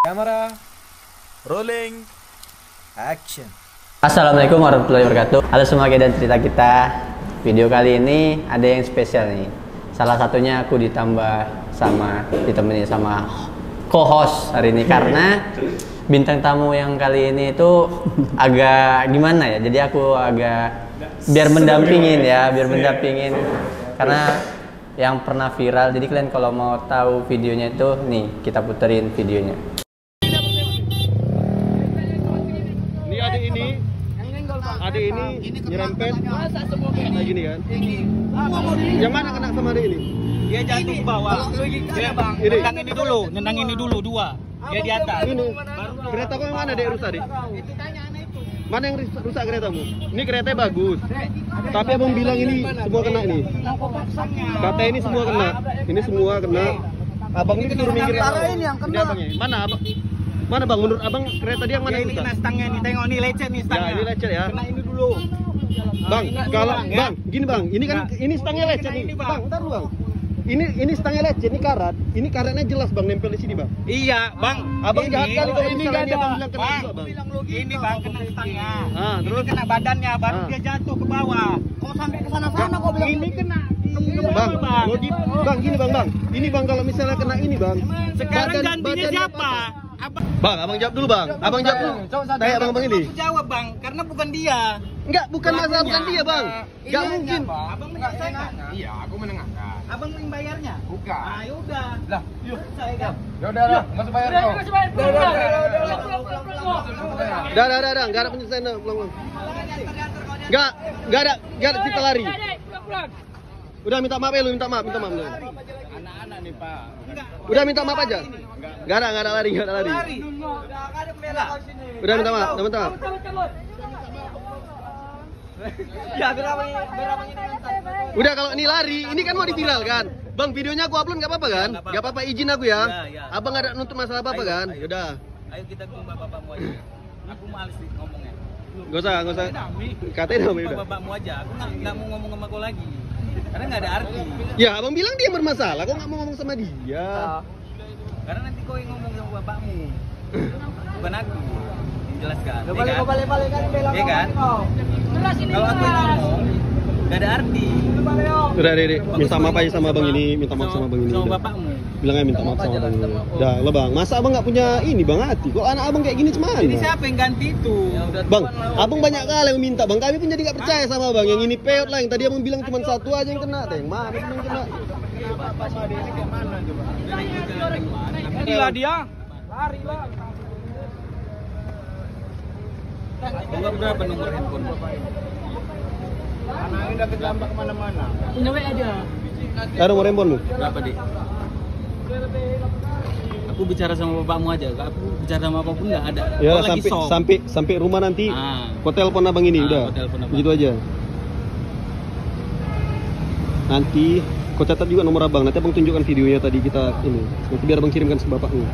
Kamera, rolling, action. Assalamualaikum warahmatullahi wabarakatuh. Halo semua, dan cerita kita. Video kali ini ada yang spesial nih. Salah satunya aku ditemani sama co-host hari ini karena bintang tamu yang kali ini itu agak gimana ya. Jadi aku agak biar mendampingin karena yang pernah viral. Jadi kalian kalau mau tahu videonya itu nih, kita puterin videonya. Adik ini nyerempet kayak gini kan. Yang mana kena sama adik ini? Dia jatuh ke bawah. Nendang ini dulu dua. Dia di atas. Ini kereta kau yang mana dek rusak dek? Mana yang rusak keretamu? Ini keretanya bagus. Tapi abang bilang ini semua kena ini. Katanya ini semua kena. Ini semua kena. Abang ini suruh minggir. Ini abangnya. Mana abang? Mana bang? Menurut abang kereta dia yang mana? Ini kena stangnya nih. Tengok nih, lecet nih stangnya. Ya, ini lecet ya. Kena ini dulu. Bang, kalau bang, gini bang, ini kan ini stangnya lecet nih. Bang, ntar lu bang. Ini stangnya lecet, ini karat. Ini karatnya jelas bang, nempel di sini bang. Iya bang. Abang jahat kali kalau ini misalnya ada abang bilang kena bang. juga bang. Ini bang kena stangnya. Terus ini kena badannya, baru dia jatuh ke bawah. Kok sampai ke sana-sana kok bilang ini kena. Bang, bang, gini bang. Ini bang kalau misalnya kena ini bang. Sekarang gantinya siapa? Bang, abang jawab dulu bang. Abang jawab dulu. Tanya bang ini. Aku jawab bang, karena bukan dia. Enggak, bukan masalah bukan dia bang. Enggak mungkin. Abang menyelesaikan. Iya, aku menengahkan. Abang yang bayarnya? Bukan. Ah, yaudah. Lah, yuk. Saya kan. Ya udah lah, masuk bayar kau. Dah, enggak ada penyelesaian, pulang. Enggak ada kita lari. Udah minta maaf ya lu, minta maaf. Anak-anak nih, Pak. Udah minta maaf aja. Enggak ada lari. Udah minta maaf. Ya, berapa ini? Udah kalau ini lari, ini kan mau diviralkan. Bang, videonya aku upload nggak apa-apa kan? Nggak apa-apa, izin aku ya. Abang nggak ada nuntut masalah apa-apa kan? Yaudah. Ayo kita ke bapakmu aja. Aku males sih ngomongnya. Gak usah. Katanya Dami udah. Bapakmu aja. Aku nggak mau ngomong sama kau lagi. Karena nggak ada arti. Ya, abang bilang dia bermasalah. Kok nggak mau ngomong sama dia? Karena nanti kau yang ngomong sama bapakmu. Bukan aku. Jelaskan. Balik kan belang. Iya kan? Kalau aku yang ngomong nggak ada arti. Udah, Dek. Minta maaf aja sama abang ini. Minta maaf sama abang ini. Sama Udah. bapakmu. Bilang aja minta maaf sama abang ini. Udah, lah bang. Masa abang nggak punya ini bang hati? Kok anak abang kayak gini cuman? Ini siapa yang ganti itu? Bang, abang banyak kali yang minta bang. Kami pun jadi nggak percaya sama abang. Yang ini peot lah. Yang tadi abang bilang cuma satu aja yang kena. Yang mana yang kena? Inilah dia. Lari lah. Enggak berapa nomor handphone bapak ini? Anak ini udah kejambak kemana-mana. Ini aja. Ada nomor handphonemu? Berapa dik? Aku bicara sama bapakmu aja, aku bicara sama apapun nggak ada. Ya Kau lagi sob. sampai rumah nanti. Kau telepon abang ini udah. Kau telepon abang. Begitu aja. Nanti kau catat juga nomor abang. Nanti abang tunjukkan videonya tadi kita ini. Nanti biar abang kirimkan ke bapakmu.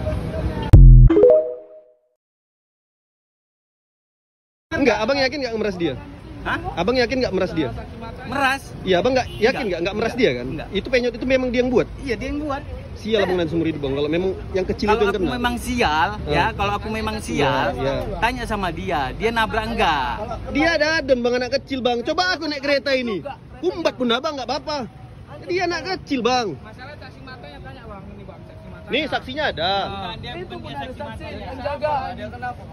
Enggak, abang yakin nggak meras dia? Hah? Abang yakin nggak meras dia? Meras? Iya, abang nggak yakin nggak meras dia kan? Enggak. Itu penyot itu memang dia yang buat. Iya dia yang buat. Sial abang nanti seumur hidup bang. Kalau memang yang kecil itu Kalau yang aku kena. memang sial, ya kalau aku memang sial, Iya. tanya sama dia nabrak enggak? Dia ada adem bang, anak kecil bang. Coba aku naik kereta ini, kumbat pun abang nggak apa-apa. Dia anak kecil bang. Masalah saksi matanya tanya bang, ini bang saksi mata. Nih saksinya ada. Itu pun ada saksi yang jaga. Dia kenapa?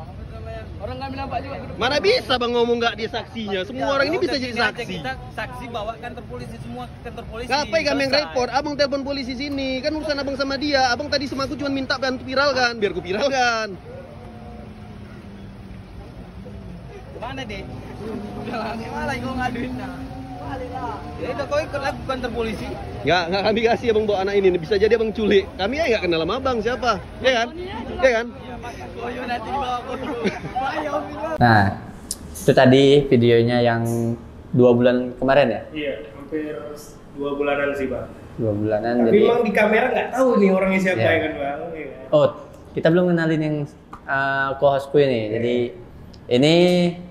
Orang kami nampak juga. Mana bisa bang ngomong nggak dia saksinya? Semua orang ini bisa jadi saksi. Kita saksi bawa kantor polisi semua kantor polisi. Ngapain kami yang repot? Abang telepon polisi sini. Kan urusan abang sama dia. Abang tadi sama aku cuma minta bantu viralkan, biar ku viralkan. Mana deh? Malah kau ngaduin. Ya udah kau ikut aku kantor polisi. Nggak kami kasih abang bawa anak ini. Bisa jadi abang culik. Kami ya nggak kenal sama abang siapa, ya kan? Ya kan? Nah, itu tadi videonya yang 2 bulan kemarin ya? Iya, hampir 2 bulanan sih bang. 2 bulanan. Tapi jadi memang di kamera nggak tahu nih orangnya siapa Iya. ya kan bang. Iya. Oh, kita belum kenalin yang co-hostku ini. Jadi ini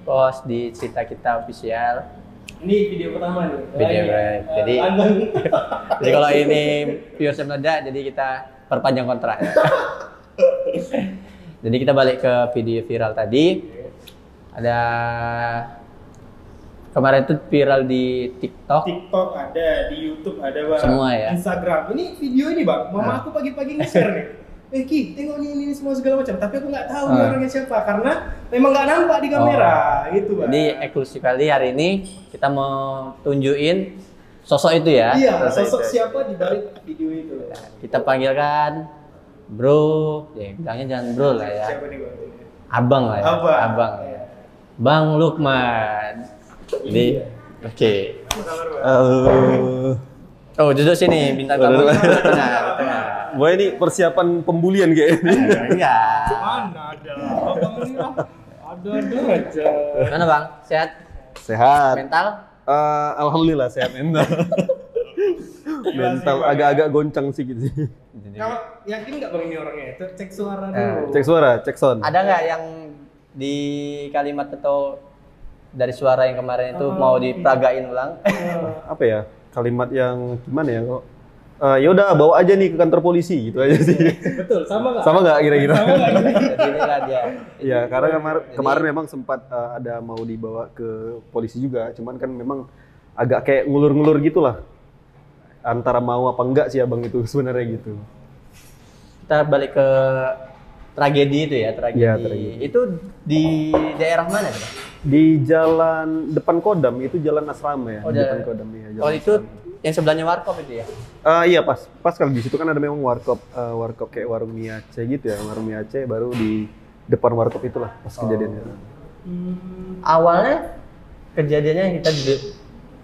co-host di cerita kita official. Ini video pertama nih. Video break. Jadi kalau ini viewersnya meledak, jadi kita perpanjang kontrak. Jadi kita balik ke video viral tadi. Ada kemarin itu viral di TikTok. TikTok ada, di YouTube ada bang. Semua ya? Instagram. Ini video ini bang, mama aku pagi-pagi nge-share nih. Ki, tengok ini semua segala macam. Tapi aku nggak tahu nih orangnya siapa karena memang nggak nampak di kamera, gitu bang. Jadi eksklusif kali hari ini kita mau tunjukin sosok itu ya. Iya, sosok siapa di balik video itu. Kita panggilkan Bro, ya bilangnya jangan Bro lah ya. Siapa nih bang? Abang lah ya. Abang. Ya. Bang Lukman. Jadi, oke. Apa kabar bang? Oh, duduk sini bintang tamu. Di tengah. Wah ini persiapan pembulian kayaknya. Enggak. Mana ada? Abang ini lah. Ada aja. Mana Bang? Sehat? Sehat. Mental? Alhamdulillah sehat mental. Mental agak-agak goncang sedikit sih. Kalau yakin nggak bang ini orangnya? Cek suara dulu. Cek suara, cek sound. Ada nggak yang di kalimat atau dari suara yang kemarin itu mau diperagain ulang? Apa ya? Kalimat yang gimana ya kok? Ya udah bawa aja nih ke kantor polisi gitu aja sih. Betul, sama nggak? Sama nggak kira-kira? Jadi inilah dia. Iya, karena kemarin memang sempat ada mau dibawa ke polisi juga, cuman kan memang agak kayak ngulur-ngulur gitulah. Antara mau apa enggak sih abang itu sebenarnya gitu. Kita balik ke tragedi itu ya, tragedi. Iya, tragedi. Itu di daerah mana Bang? Di jalan depan Kodam, itu jalan asrama ya. Oh, depan jalan- Kodam ya. Oh itu yang sebelahnya Warkop itu ya? Iya pas kalau di situ kan ada memang warkop kayak warung mie Aceh gitu ya, warung mie Aceh baru di depan warkop itulah pas kejadiannya. Awalnya kejadiannya kita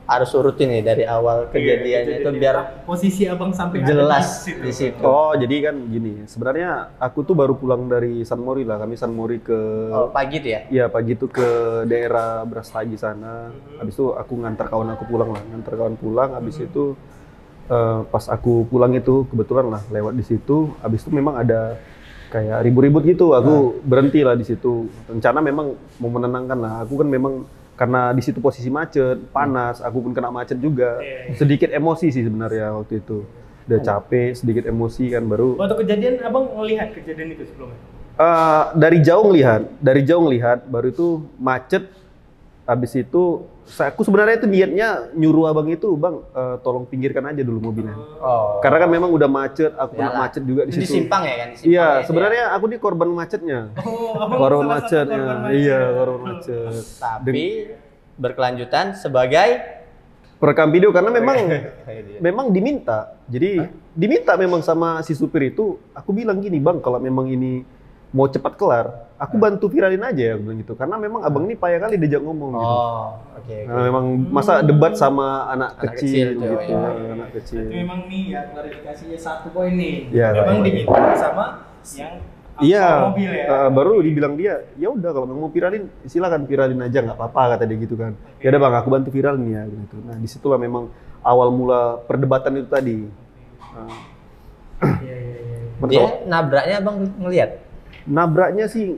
harus urutin nih dari awal kejadiannya itu biar posisi abang sampai jelas ada di situ. Oh jadi kan gini, sebenarnya aku tuh baru pulang dari San Mori lah, kami San Mori ke Oh, pagi tuh ya? Iya pagi tuh ke daerah Brastagi sana. Habis itu aku ngantar kawan aku pulang lah, ngantar kawan pulang. Habis itu pas aku pulang itu kebetulan lah lewat di situ. Habis itu memang ada kayak ribut-ribut gitu. Aku berhenti lah di situ. Rencana memang mau menenangkan lah. Aku kan memang karena di situ posisi macet, panas. Aku pun kena macet juga. Sedikit emosi sih sebenarnya waktu itu. Udah capek, sedikit emosi kan baru. Waktu kejadian abang ngelihat kejadian itu sebelumnya? Dari jauh ngelihat, baru itu macet. Habis itu, aku sebenarnya itu niatnya nyuruh abang itu, bang, tolong pinggirkan aja dulu mobilnya. Oh. Karena kan memang udah macet, aku kena Yalah. macet juga di Itu situ. di simpang ya kan? Di simpang Iya, ya, sebenarnya aku ini korban macetnya. Oh, abang Korban salah satu macetnya, korban macet. iya korban macet. Tapi berkelanjutan sebagai Perekam video karena memang diminta. Jadi diminta memang sama si supir itu. Aku bilang gini, bang, kalau memang ini mau cepat kelar, aku bantu viralin aja ya, aku bilang gitu. Karena memang abang ini payah kali diajak ngomong gitu. Oh, oke. Karena memang masa debat sama anak Anak kecil kecil tuh, gitu, ya. anak kecil. Itu memang nih ya klarifikasinya satu poin nih. Iya, Memang iya. diminta sama yang Iya, mobil ya. baru dibilang dia, ya udah kalau mau viralin, silakan viralin aja, nggak apa-apa kata dia gitu kan. Ya udah bang, aku bantu viralin ya gitu. Nah disitulah memang awal mula perdebatan itu tadi. Iya. Dia nabraknya abang ngelihat? Nabraknya sih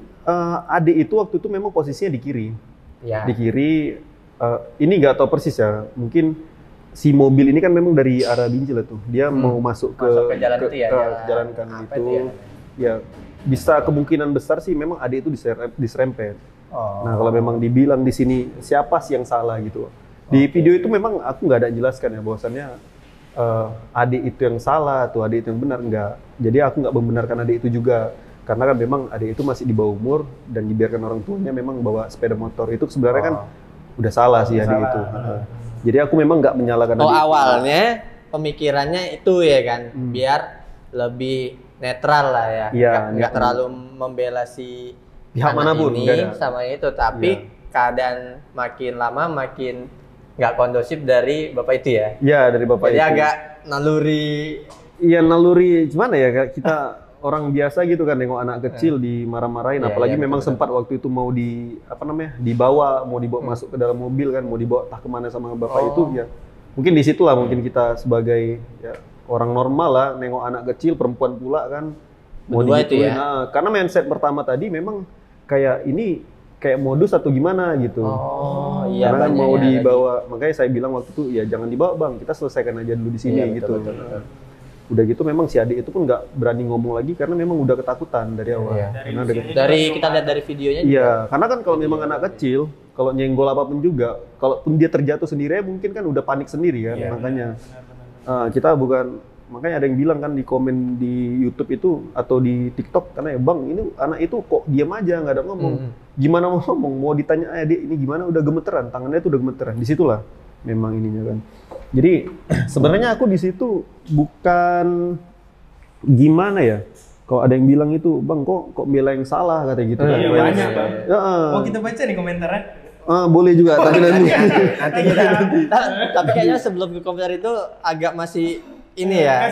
adik itu waktu itu memang posisinya di kiri. Ya. Di kiri, ini nggak tahu persis ya. Mungkin si mobil ini kan memang dari arah Binjil itu. Dia mau masuk ke jalan itu ya, jalan jalan kan apa itu. itu ya? Ya bisa kemungkinan besar sih memang adik itu diserempet. Oh. Nah kalau memang dibilang di sini siapa sih yang salah gitu. Di video itu memang aku nggak ada jelaskan ya bahwasannya adik itu yang salah atau adik itu yang benar, enggak. Jadi aku nggak membenarkan adik itu juga. Karena kan memang adik itu masih di bawah umur dan dibiarkan orang tuanya memang bawa sepeda motor. Itu sebenarnya kan udah salah sih adik itu. Jadi aku memang nggak menyalahkan Oh, adik itu. awalnya pemikirannya itu ya kan, biar lebih netral lah ya. Iya, Nggak netral. terlalu membela si Pihak anak manapun, ini nggak ada. sama itu, tapi Iya. keadaan makin lama makin nggak kondusif dari bapak itu ya. Iya dari bapak Jadi itu. agak naluri. Iya naluri gimana ya Kak? Kita orang biasa gitu kan nengok anak kecil dimarah-marahin, Iya, apalagi iya, memang betul, sempat waktu itu mau dibawa masuk ke dalam mobil kan, mau dibawa entah kemana sama bapak itu ya. Mungkin disitulah mungkin kita sebagai ya, orang normal lah nengok anak kecil perempuan pula kan mau Berdua itu digituin. ya? Nah, karena mindset pertama tadi memang kayak ini kayak modus atau gimana gitu. Oh, iya, Karena kan banyak mau ya dibawa, makanya saya bilang waktu itu ya jangan dibawa bang, kita selesaikan aja dulu di sini Iya, betul, gitu. betul, betul. Udah gitu memang si adik itu pun nggak berani ngomong lagi karena memang udah ketakutan dari awal. Iya. Karena Dari kita lihat dari videonya juga. iya, karena kan kalau memang anak kecil, kalau nyenggol apapun juga, kalaupun dia terjatuh sendiri mungkin kan udah panik sendiri kan, makanya kita bukan, makanya ada yang bilang kan di komen di YouTube itu atau di TikTok, karena ya bang ini anak itu kok diam aja nggak ada ngomong, gimana mau ngomong, mau ditanya dia ini gimana udah gemeteran, tangannya tuh udah gemeteran, disitulah memang ininya kan. Jadi sebenarnya aku di situ bukan gimana ya. Kalau ada yang bilang itu, bang kok bela yang salah katanya gitu kan. Iya, banyak bang. Ya, Mau kita baca nih komentarnya? boleh juga, tapi nanti. Nanti kita tapi kayaknya sebelum ke komentar itu agak masih ini ya.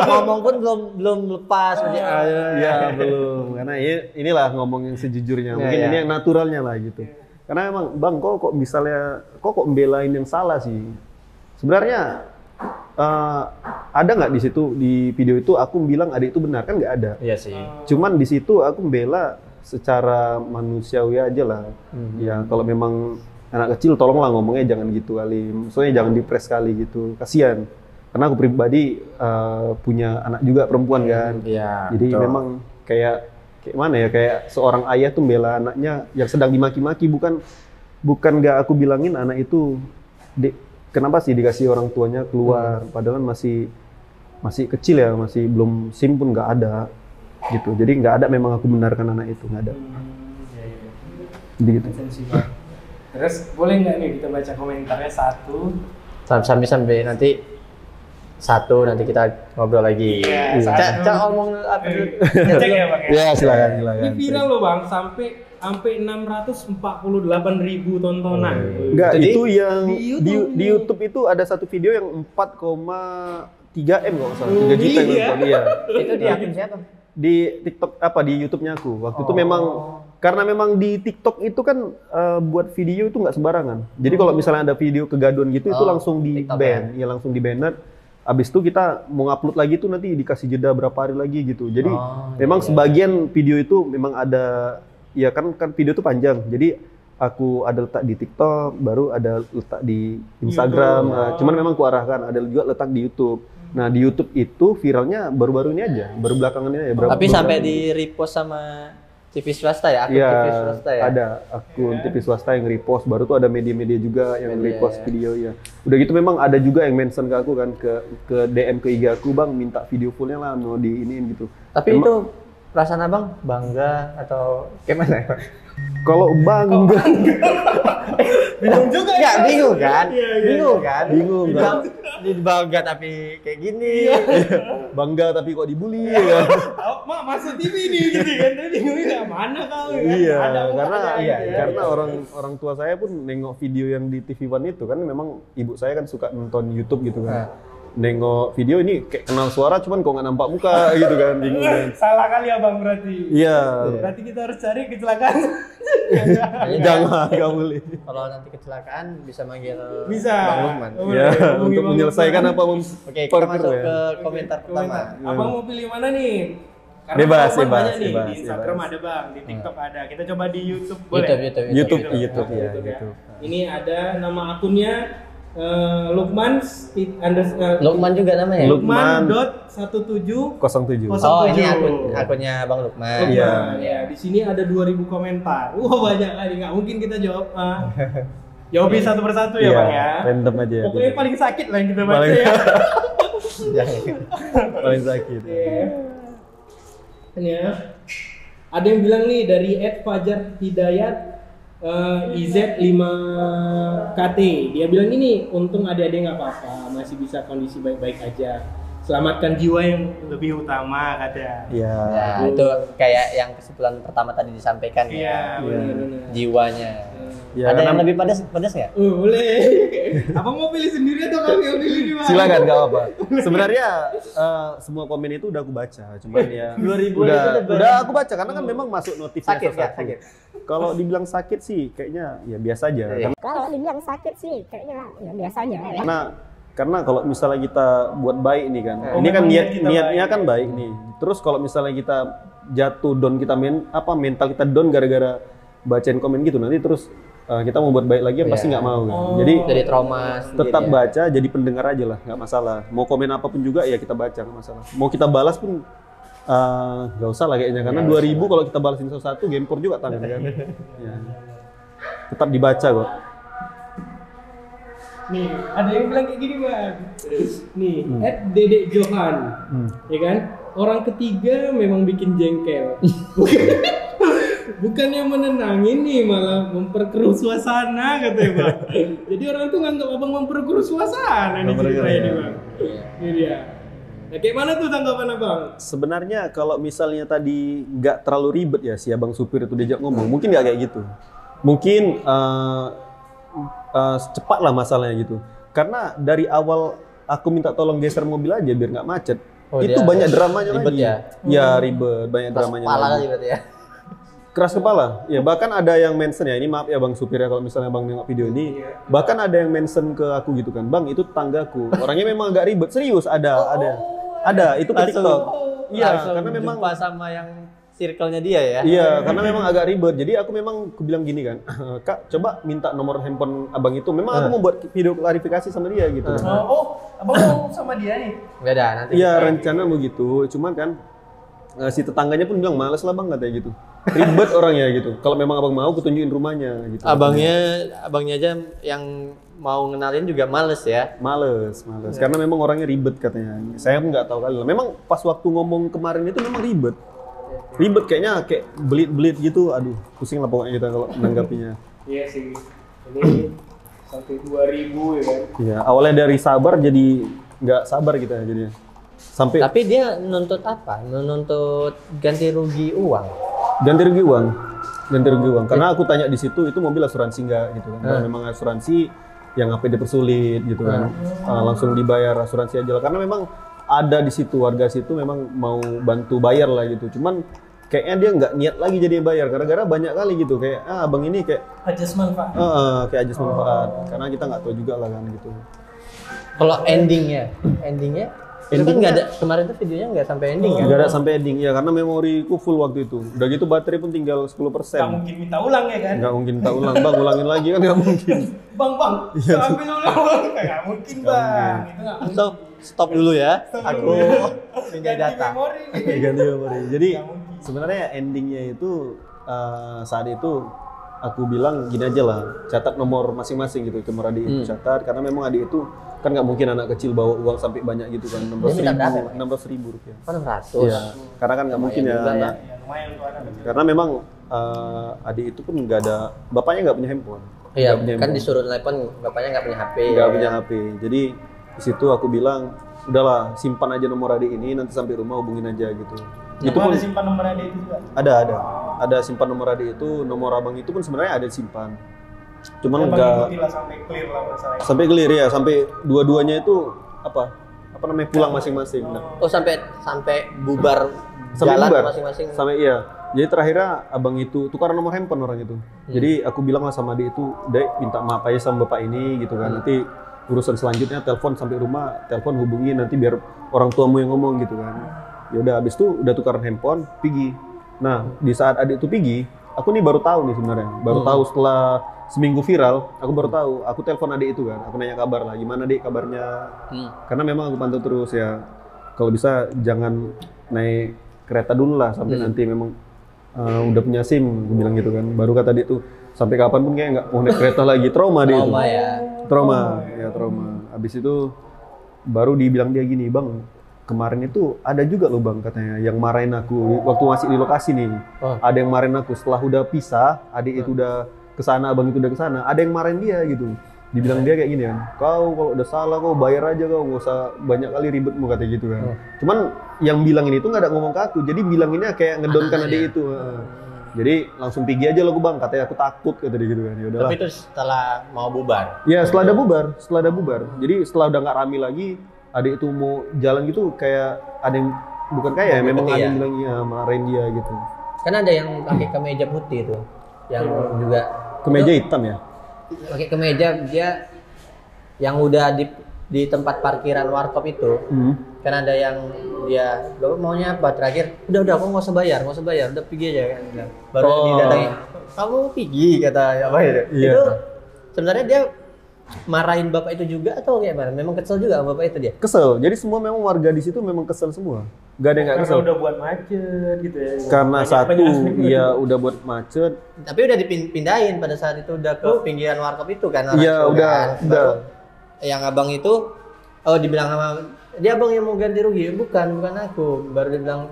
Ngomong pun belum lepas. Ya belum, karena inilah ngomong yang sejujurnya. Mungkin ini yang naturalnya lah gitu. Karena emang bang kok misalnya kok belain yang salah sih. Sebenarnya ada nggak di situ di video itu aku bilang adik itu benar kan nggak ada. Iya sih. Cuman di situ aku membela secara manusiawi aja lah. Ya kalau memang anak kecil tolonglah ngomongnya jangan gitu kali. Maksudnya jangan dipres kali gitu. Kasihan. Karena aku pribadi punya anak juga perempuan kan. Iya. Jadi memang kayak mana ya, kayak seorang ayah tuh bela anaknya yang sedang dimaki-maki, bukan nggak aku bilangin anak itu kenapa sih dikasih orang tuanya keluar padahal masih kecil ya, masih belum SIM pun nggak ada gitu. Jadi nggak ada memang aku benarkan anak itu, nggak ada. Jadi gitu. Terus boleh nggak nih kita baca komentarnya satu? Sampai nanti nanti kita ngobrol lagi. Iya, Cak ngomong apa dulu? Cek ya bang ya? Ya silakan. Ini viral loh bang, sampai 648.000 tontonan. Enggak, Jadi, itu yang di di YouTube itu ada satu video yang 4,3 M kalau nggak salah, 3 juta yang nonton. Iya. Itu di akun siapa? Di TikTok di YouTube-nya aku. Waktu itu memang karena memang di TikTok itu kan buat video itu nggak sembarangan. Jadi kalau misalnya ada video kegaduhan gitu itu langsung di ban, ya langsung di banner. Abis itu kita mau upload lagi tuh nanti dikasih jeda berapa hari lagi gitu. Jadi memang sebagian video itu memang ada, ya kan video itu panjang. Jadi aku ada letak di TikTok, baru ada letak di Instagram. Cuman memang kuarahkan ada juga letak di YouTube. Nah di YouTube itu viralnya baru-baru ini aja, baru belakangan ini aja. Tapi sampai di repost sama TV swasta ya, akun TV swasta ya. Ada akun TV swasta yang repost, baru tuh ada media-media juga yang repost video ya. Udah gitu memang ada juga yang mention ke aku kan, ke DM ke IG aku, bang minta video fullnya lah mau di iniin gitu. Tapi itu perasaan abang bangga atau gimana ya? Kalau bangga, Bingung juga ya bingung kan? Iya. Bingung kan? Bingung kan? Bangga tapi kayak gini. bangga tapi kok dibully ya kan? Oh, mak masuk TV nih gitu kan, tapi bingungnya mana kau kan? Iya, Ada karena ada, karena orang tua saya pun nengok video yang di TV One itu kan, memang ibu saya kan suka nonton YouTube gitu kan. Nengok video ini kayak kenal suara cuman kok nggak nampak muka gitu kan, bingung kan. Salah kali abang berarti. Iya. Berarti kita harus cari kecelakaan. Jangan, nggak boleh. Kalau nanti kecelakaan bisa manggil Bisa. Bang Lukman. Oh, Ya, boleh. Hubungi untuk Bang menyelesaikan Lukman. apa Oke, kita masuk ke komentar pertama. Abang mau pilih mana nih? Karena Bebas, Bang bebas, banyak nih. bebas, Di Instagram bebas. ada bang, di TikTok ada. Kita coba di YouTube boleh? YouTube. YouTube ya, YouTube ya. YouTube. Ini ada nama akunnya Lukman Lukman juga namanya. Lukman.1707. 07. Oh, ini akunnya Bang Lukman. Iya. Ya, di sini ada 2000 komentar. Wah, banyak kali. Nggak mungkin kita jawab. Jawabin satu persatu ya, Bang ya. Random aja ya. Pokoknya paling sakit lah yang kita baca Paling- ya. paling sakit. Ini ya. Ada yang bilang nih dari @fajar hidayat IZ5KT. Dia bilang ini, untung adik-adik nggak apa-apa, masih bisa kondisi baik-baik aja. Selamatkan jiwa yang lebih utama, kata. Iya. Ya, itu kayak yang kesimpulan pertama tadi disampaikan Iya, ya. benar-benar. Jiwanya. Ya, Ada yang karena- lebih pedas nggak? Boleh. Apa mau pilih sendiri atau kami yang pilih nih, Bang? Silakan, nggak apa-apa. Sebenarnya semua komen itu udah aku baca, cuman ya 2000 udah, itu udah aku baca karena kan memang masuk notifnya Sakit nggak? satu-satu. Sakit. Kalau dibilang sakit sih kayaknya ya biasa aja. Iya. Kalau dibilang sakit sih kayaknya ya biasa aja ya. Karena kalau misalnya kita buat baik nih kan, Oh, ini kan memang niat kita niatnya baik. kan baik nih. Terus kalau misalnya kita jatuh down, kita mental kita down gara-gara bacain komen gitu, nanti terus kita mau buat baik lagi yang pasti nggak mau kan. Jadi trauma Tetap sendiri ya. baca, jadi pendengar aja lah, nggak masalah. Mau komen apapun juga ya kita baca, nggak masalah. Mau kita balas pun nggak usah lah kayaknya, karena 2.000 kalau kita balasin satu gempor juga tangan kan. Ya. Tetap dibaca kok. Nih, ada yang bilang kayak gini bang. Nih, Dedek Johan, ya kan? Orang ketiga memang bikin jengkel. Bukan yang menenangin nih, malah memperkeruh suasana katanya bang. Jadi orang tuh nganggap abang memperkeruh suasana nih ceritanya nih bang. Ini dia. Nah, kayak mana tuh tanggapan abang? Sebenarnya kalau misalnya tadi nggak terlalu ribet ya si abang supir itu diajak ngomong, mungkin nggak kayak gitu. Mungkin cepat lah masalahnya gitu. Karena dari awal aku minta tolong geser mobil aja biar nggak macet. Itu banyak dramanya ribet lagi. Ya ribet, banyak dramanya lagi. Berarti ya. Keras kepala. Ya bahkan ada yang mention ya, ini maaf ya bang supir ya kalau misalnya bang nengok video ini. Bahkan ada yang mention ke aku gitu kan, bang itu tetanggaku. Orangnya memang agak ribet, serius ada itu ke TikTok. Iya, karena memang jumpa sama yang circle-nya dia ya. Iya, karena memang agak ribet. Jadi aku memang bilang gini kan, Kak, coba minta nomor handphone abang itu. Memang aku mau buat video klarifikasi sama dia gitu. Abang mau sama dia nih? Nggak ada nanti. Iya, rencana begitu. Cuman kan si tetangganya pun bilang males lah bang katanya gitu. Ribet orangnya gitu. Kalau memang abang mau, aku tunjukin rumahnya gitu. Abangnya aja yang mau ngenalin juga males ya. Males. Karena memang orangnya ribet katanya. Saya pun nggak tahu kali lah. Memang pas waktu ngomong kemarin itu memang ribet. Ribet kayaknya kayak belit-belit gitu. Aduh, pusing lah pokoknya kita kalau menanggapinya. Iya sih. Ini sampai 2.000 ya kan. Iya, awalnya dari sabar jadi nggak sabar kita jadinya. Sampai Tapi dia nuntut apa? Nuntut ganti rugi uang. ganti rugi uang. Karena aku tanya di situ itu mobil asuransi nggak gitu kan. Kalau memang asuransi yang apa dipersulit gitu kan. Langsung dibayar asuransi aja lah. Karena memang ada di situ warga situ memang mau bantu bayar lah gitu. Cuman kayaknya dia nggak niat lagi jadi bayar gara-gara banyak kali gitu kayak abang ini kayak Ajas manfaat. kayak ajas manfaat. Karena kita nggak tahu juga lah kan gitu. Kalau endingnya itu kan nggak ada, kemarin tuh videonya nggak sampai ending kan? Nggak ada sampai ending ya karena memoriku full waktu itu. Udah gitu baterai pun tinggal 10%. Nggak mungkin minta ulang ya kan? Nggak mungkin minta ulang, bang ulangin lagi kan nggak mungkin. Bang, ambil ulang bang. Nggak mungkin bang. Itu nggak mungkin. Stop dulu ya. Aku pindah Ganti data. memori. Ganti memori. Jadi sebenarnya endingnya itu saat itu aku bilang gini aja lah, catat nomor masing-masing gitu, nomor adik itu catat karena memang adik itu kan nggak mungkin anak kecil bawa uang sampai banyak gitu kan, 16.000 rupiah. Oh, 600. Iya, karena kan nggak mungkin ya, juga anak. Ya, lumayan tuh anak kecil. Karena memang adik itu pun nggak ada, bapaknya nggak punya handphone. Iya, Nggak punya kan handphone. disuruh telepon bapaknya nggak punya HP. Nggak punya HP. Jadi di situ aku bilang, udahlah simpan aja nomor adik ini, nanti sampai rumah hubungin aja gitu. Itu pun ada simpan nomor adik itu juga? ada simpan nomor adik itu, nomor abang itu pun sebenarnya ada simpan. Cuman Abang enggak ikuti lah sampai clear lah masalahnya. sampai clear ya, sampai dua-duanya itu apa namanya pulang masing-masing. Nah, Oh, sampai bubar sampai jalan bubar masing-masing. sampai iya. Jadi terakhirnya abang itu tukaran nomor handphone orang itu. Jadi aku bilang lah sama dia itu, Dek minta maaf aja sama bapak ini gitu kan. Nanti urusan selanjutnya telepon sampai rumah, telepon hubungi nanti biar orang tuamu yang ngomong gitu kan. Ya udah habis itu udah tukaran handphone, pergi. Nah, di saat adik itu pergi, aku nih baru tahu nih sebenarnya. Baru tahu setelah seminggu viral, aku baru tahu. Aku telepon adik itu kan, aku nanya kabar lah, gimana Dik kabarnya? Karena memang aku pantau terus ya. Kalau bisa jangan naik kereta dulu lah sampai nanti memang udah punya SIM, aku bilang gitu kan. Baru kata dia tuh sampai kapan pun kayak nggak mau naik kereta lagi, trauma dia itu. Trauma ya. Trauma. Habis itu baru dibilang dia gini, Bang, kemarin itu ada juga loh Bang katanya yang marahin aku waktu masih di lokasi nih. Ada yang marahin aku setelah udah pisah, adik itu udah kesana, abang itu udah kesana, ada yang marahin dia gitu. Dibilang dia kayak gini kan, kau kalau udah salah kau bayar aja, kau nggak usah banyak kali ribetmu katanya gitu kan. Cuman yang bilang ini tuh nggak ada ngomong ke aku, jadi bilanginnya kayak ngedonkan adik itu. Jadi langsung pergi aja lo Bang, katanya aku takut kata dia gitu kan. Ya udahlah. Tapi itu setelah mau bubar. Ya setelah ada bubar. Jadi setelah udah nggak rame lagi, adik itu mau jalan gitu kayak ada yang bukan kayak memang ada yang bilang iya marahin dia gitu. Kan ada yang pakai kemeja putih tuh, yang juga Kemeja hitam ya? pakai kemeja dia yang udah di tempat parkiran warkop itu. Kan ada yang dia bapak maunya apa terakhir, udah aku nggak usah bayar, udah pergi aja kan. Baru didatangi, kamu pergi kata apa itu? Iya. Itu sebenarnya dia marahin bapak itu juga atau gimana? Memang kesel juga sama bapak itu dia? Kesel. Jadi semua memang warga di situ memang kesel semua. Gak ada yang nggak kesel. Karena udah buat macet gitu ya. Karena Banyak satu, aspek. iya udah buat macet. Tapi udah dipindahin pada saat itu udah ke pinggiran warkop itu kan? Iya, udah. Baru yang abang itu, dibilang sama dia abang yang mau ganti rugi, bukan aku. Baru dia bilang,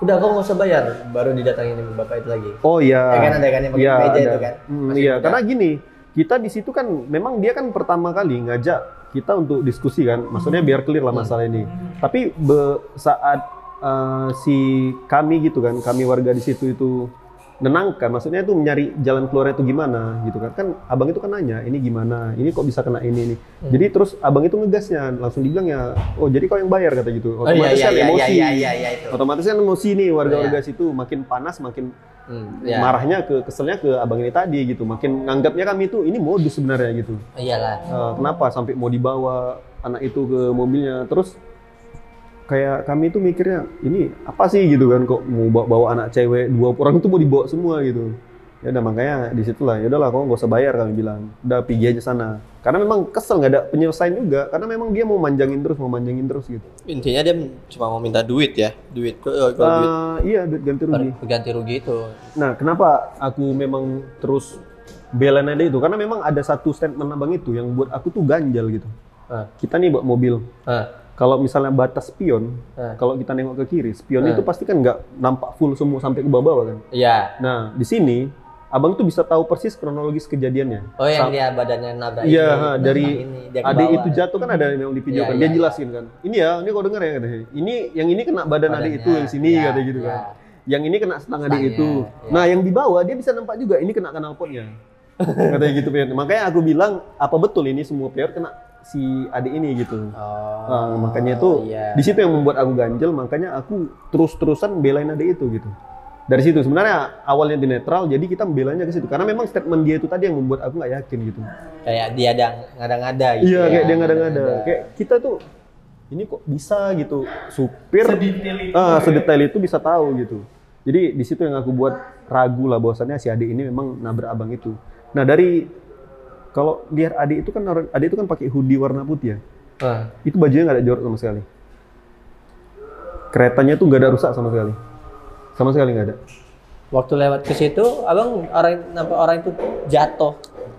udah kau nggak usah bayar. Baru didatangin bapak itu lagi. Oh iya. Ya kan ada kan yang pakai Iya, meja ada. itu kan? Masih Iya, muda. karena gini, kita di situ kan memang dia kan pertama kali ngajak kita untuk diskusi kan, maksudnya biar clear lah masalah ini. Tapi saat si kami gitu kan, kami warga di situ itu nenangkan, maksudnya itu mencari jalan keluarnya itu gimana gitu kan abang itu kan nanya ini gimana, ini kok bisa kena ini. Jadi terus abang itu ngegasnya langsung dibilang ya, oh jadi kau yang bayar kata gitu. Otomatis kan emosi, itu. otomatis kan emosi nih warga-warga situ, makin panas makin marahnya keselnya ke abang ini tadi gitu, makin nganggapnya kami itu ini modus sebenarnya gitu. Iyalah. Kenapa sampai mau dibawa anak itu ke mobilnya, terus kayak kami itu mikirnya ini apa sih gitu kan, kok mau bawa anak cewek 2 orang itu mau dibawa semua gitu. Ya udah makanya disitulah ya udahlah kok nggak usah bayar kami bilang, udah pergi aja sana. Karena memang kesel nggak ada penyelesaian juga, karena memang dia mau manjangin terus gitu. Intinya dia cuma mau minta duit ya, duit. Iya duit ganti rugi. Ganti rugi itu. Nah kenapa aku memang terus belain ada itu, karena memang ada satu statement abang itu yang buat aku tuh ganjal gitu. Kita nih bawa mobil. Kalau misalnya batas spion, kalau kita nengok ke kiri, spion itu pasti kan nggak nampak full semua sampai ke bawah kan. Iya. Nah di sini abang tuh bisa tahu persis kronologis kejadiannya. Oh yang dia badannya nabrak ini. Iya, dari dia ke adik bawah. itu jatuh kan ada yang di video kan, dia jelasin kan. Ini ya, ini kau dengar ya katanya. Ini yang ini kena badan adik itu yang sini katanya gitu kan. Yang ini kena setengah adik itu. Nah yang di bawah dia bisa nampak juga ini kena knalpotnya. Katanya gitu Pian. Makanya aku bilang apa betul ini semua player kena si adik ini gitu. Makanya itu di situ yang membuat aku ganjel, makanya aku terus-terusan belain adik itu gitu. Dari situ sebenarnya awalnya di netral, jadi kita membelanya ke situ karena memang statement dia itu tadi yang membuat aku nggak yakin gitu. Kayak dia ada ngada-ngada gitu. Iya, kayak dia ngada-ngada. Kayak kita tuh ini kok bisa gitu supir sedetail itu bisa tahu gitu. Jadi di situ yang aku buat ragu lah bahwasannya si adik ini memang nabrak abang itu. Nah dari kalau lihat adik itu kan pakai hoodie warna putih ya. Itu bajunya nggak ada jorok sama sekali. Keretanya tuh nggak ada rusak sama sekali. Sama sekali nggak ada. Waktu lewat ke situ, abang orang itu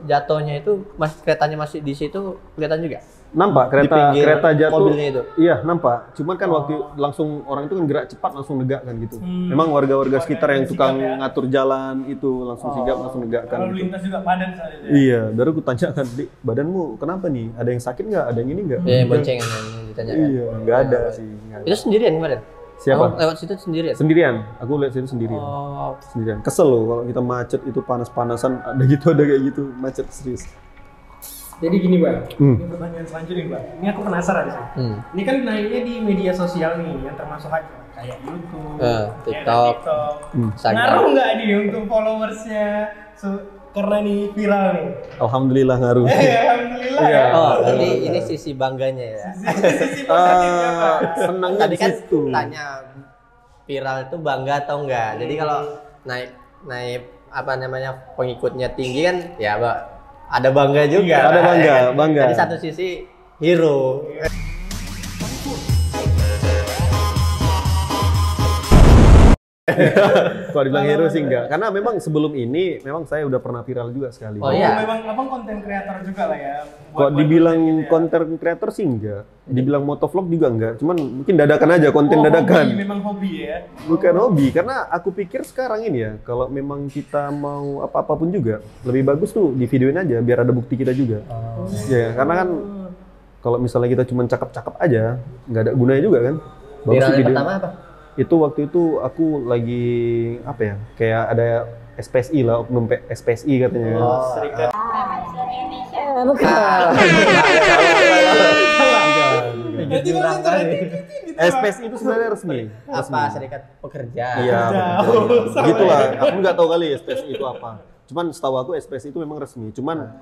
jatuhnya itu keretanya masih di situ kelihatan juga. Nampak kereta jatuh. Mobilnya itu. Iya nampak. Cuman kan waktu langsung orang itu kan gerak cepat langsung negak kan gitu. Memang warga-warga sekitar yang tukang ngatur jalan itu langsung sigap langsung negakkan. Kalau gitu. lintas juga padan saat itu. Iya, baru aku tanyakan, Dik, badanmu kenapa nih? Ada yang sakit nggak? Ada yang ini nggak? Iya, boncengan yang ditanyakan. Iya, nggak ada sih. Nggak ada. Itu sendirian kemarin? Siapa? Abang lewat situ sendirian? Sendirian. Aku lihat situ sendirian. Oh. Sendirian. Kesel loh kalau kita macet itu panas-panasan ada kayak gitu macet serius. Jadi gini Bang, ini pertanyaan selanjutnya Bang. Ini aku penasaran sih. Ini kan naiknya di media sosial nih, yang termasuk kayak YouTube, TikTok. Ngaruh nggak nih untuk followersnya? Karena ini viral nih. Alhamdulillah ngaruh. Alhamdulillah Iya. ya. Oh, berarti ini sisi bangganya ya. Sisi positifnya Pak. Senangnya Tadi di kan situ. tanya viral itu bangga atau enggak. Jadi kalau naik apa namanya pengikutnya tinggi kan ya ada bangga juga. Ada bangga. Jadi satu sisi hero. Kalau dibilang hero sih enggak. Karena memang sebelum ini memang saya udah pernah viral juga sekali. Oh iya. Memang abang konten kreator juga lah ya. Kok dibilang konten kreator sih enggak. Dibilang motovlog juga enggak. Cuman mungkin dadakan aja konten dadakan. Hobi, memang hobi ya. Bukan hobi, karena aku pikir sekarang ini ya, kalau memang kita mau apapun juga, lebih bagus tuh di videoin aja biar ada bukti kita juga. Ya, karena kan kalau misalnya kita cuma cakep-cakep aja, nggak ada gunanya juga kan. Bagus Viral tuh video. pertama apa? Itu waktu itu aku lagi apa ya? Kayak ada SPSI lah, oknum SPSI katanya. Serikat. SPSI itu sebenarnya resmi. Apa serikat pekerja? Iya, betul. Gitulah. Aku nggak tahu kali SPSI itu apa. Cuman setahu aku SPSI itu memang resmi. Cuman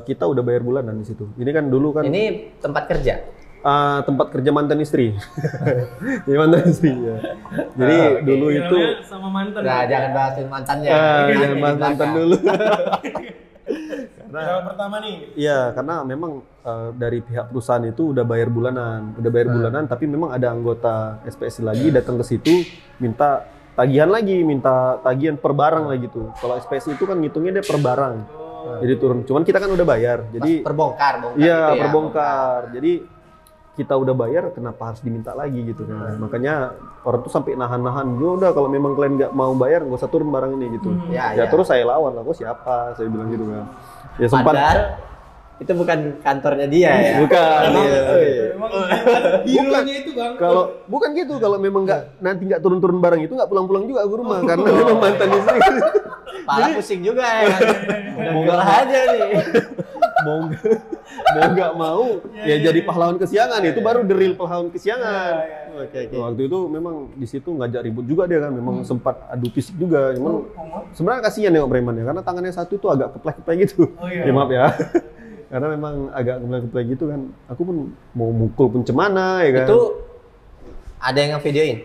kita udah bayar bulanan di situ. Ini kan dulu kan. Ini tempat kerja. Tempat kerja mantan istri. Jadi mantan istri ya. Jadi dulu itu Namanya sama mantan. Nah, jangan bahasin mantannya. jangan bahas mantan dulu. Yang pertama nih. Iya, karena memang dari pihak perusahaan itu udah bayar bulanan, tapi memang ada anggota SPSI lagi datang ke situ minta tagihan per barang lah gitu. Kalau SPSI itu kan ngitungnya dia per barang. Jadi turun. Cuman kita kan udah bayar. Jadi Perbongkar iya, gitu ya, perbongkar. Jadi kita udah bayar, kenapa harus diminta lagi gitu kan? Makanya orang tuh sampai nahan-nahan. Ya udah, kalau memang kalian nggak mau bayar, nggak usah turun barang ini gitu. Ya. Terus saya lawan, aku siapa? Saya bilang gitu kan. Ya sempat. Padahal itu bukan kantornya dia ya. Bukan. Iya. Emang hero-nya itu Bang. Kalau bukan gitu, kalau memang nanti nggak turun-turun barang itu nggak pulang-pulang juga ke rumah karena memang mantan istri. Pala pusing juga ya. Munggah aja nih. mau nggak mau ya jadi pahlawan kesiangan itu baru the real pahlawan kesiangan. Oke. Waktu itu memang di situ ngajak ribut juga dia kan, memang sempat adu fisik juga. Cuman sebenarnya kasihan nengok preman ya, karena tangannya satu tuh agak keplek-keplek gitu. Ya maaf ya. Karena memang agak keplek-keplek gitu kan. Aku pun mau mukul pun cemana ya kan. Itu ada yang ngevideoin.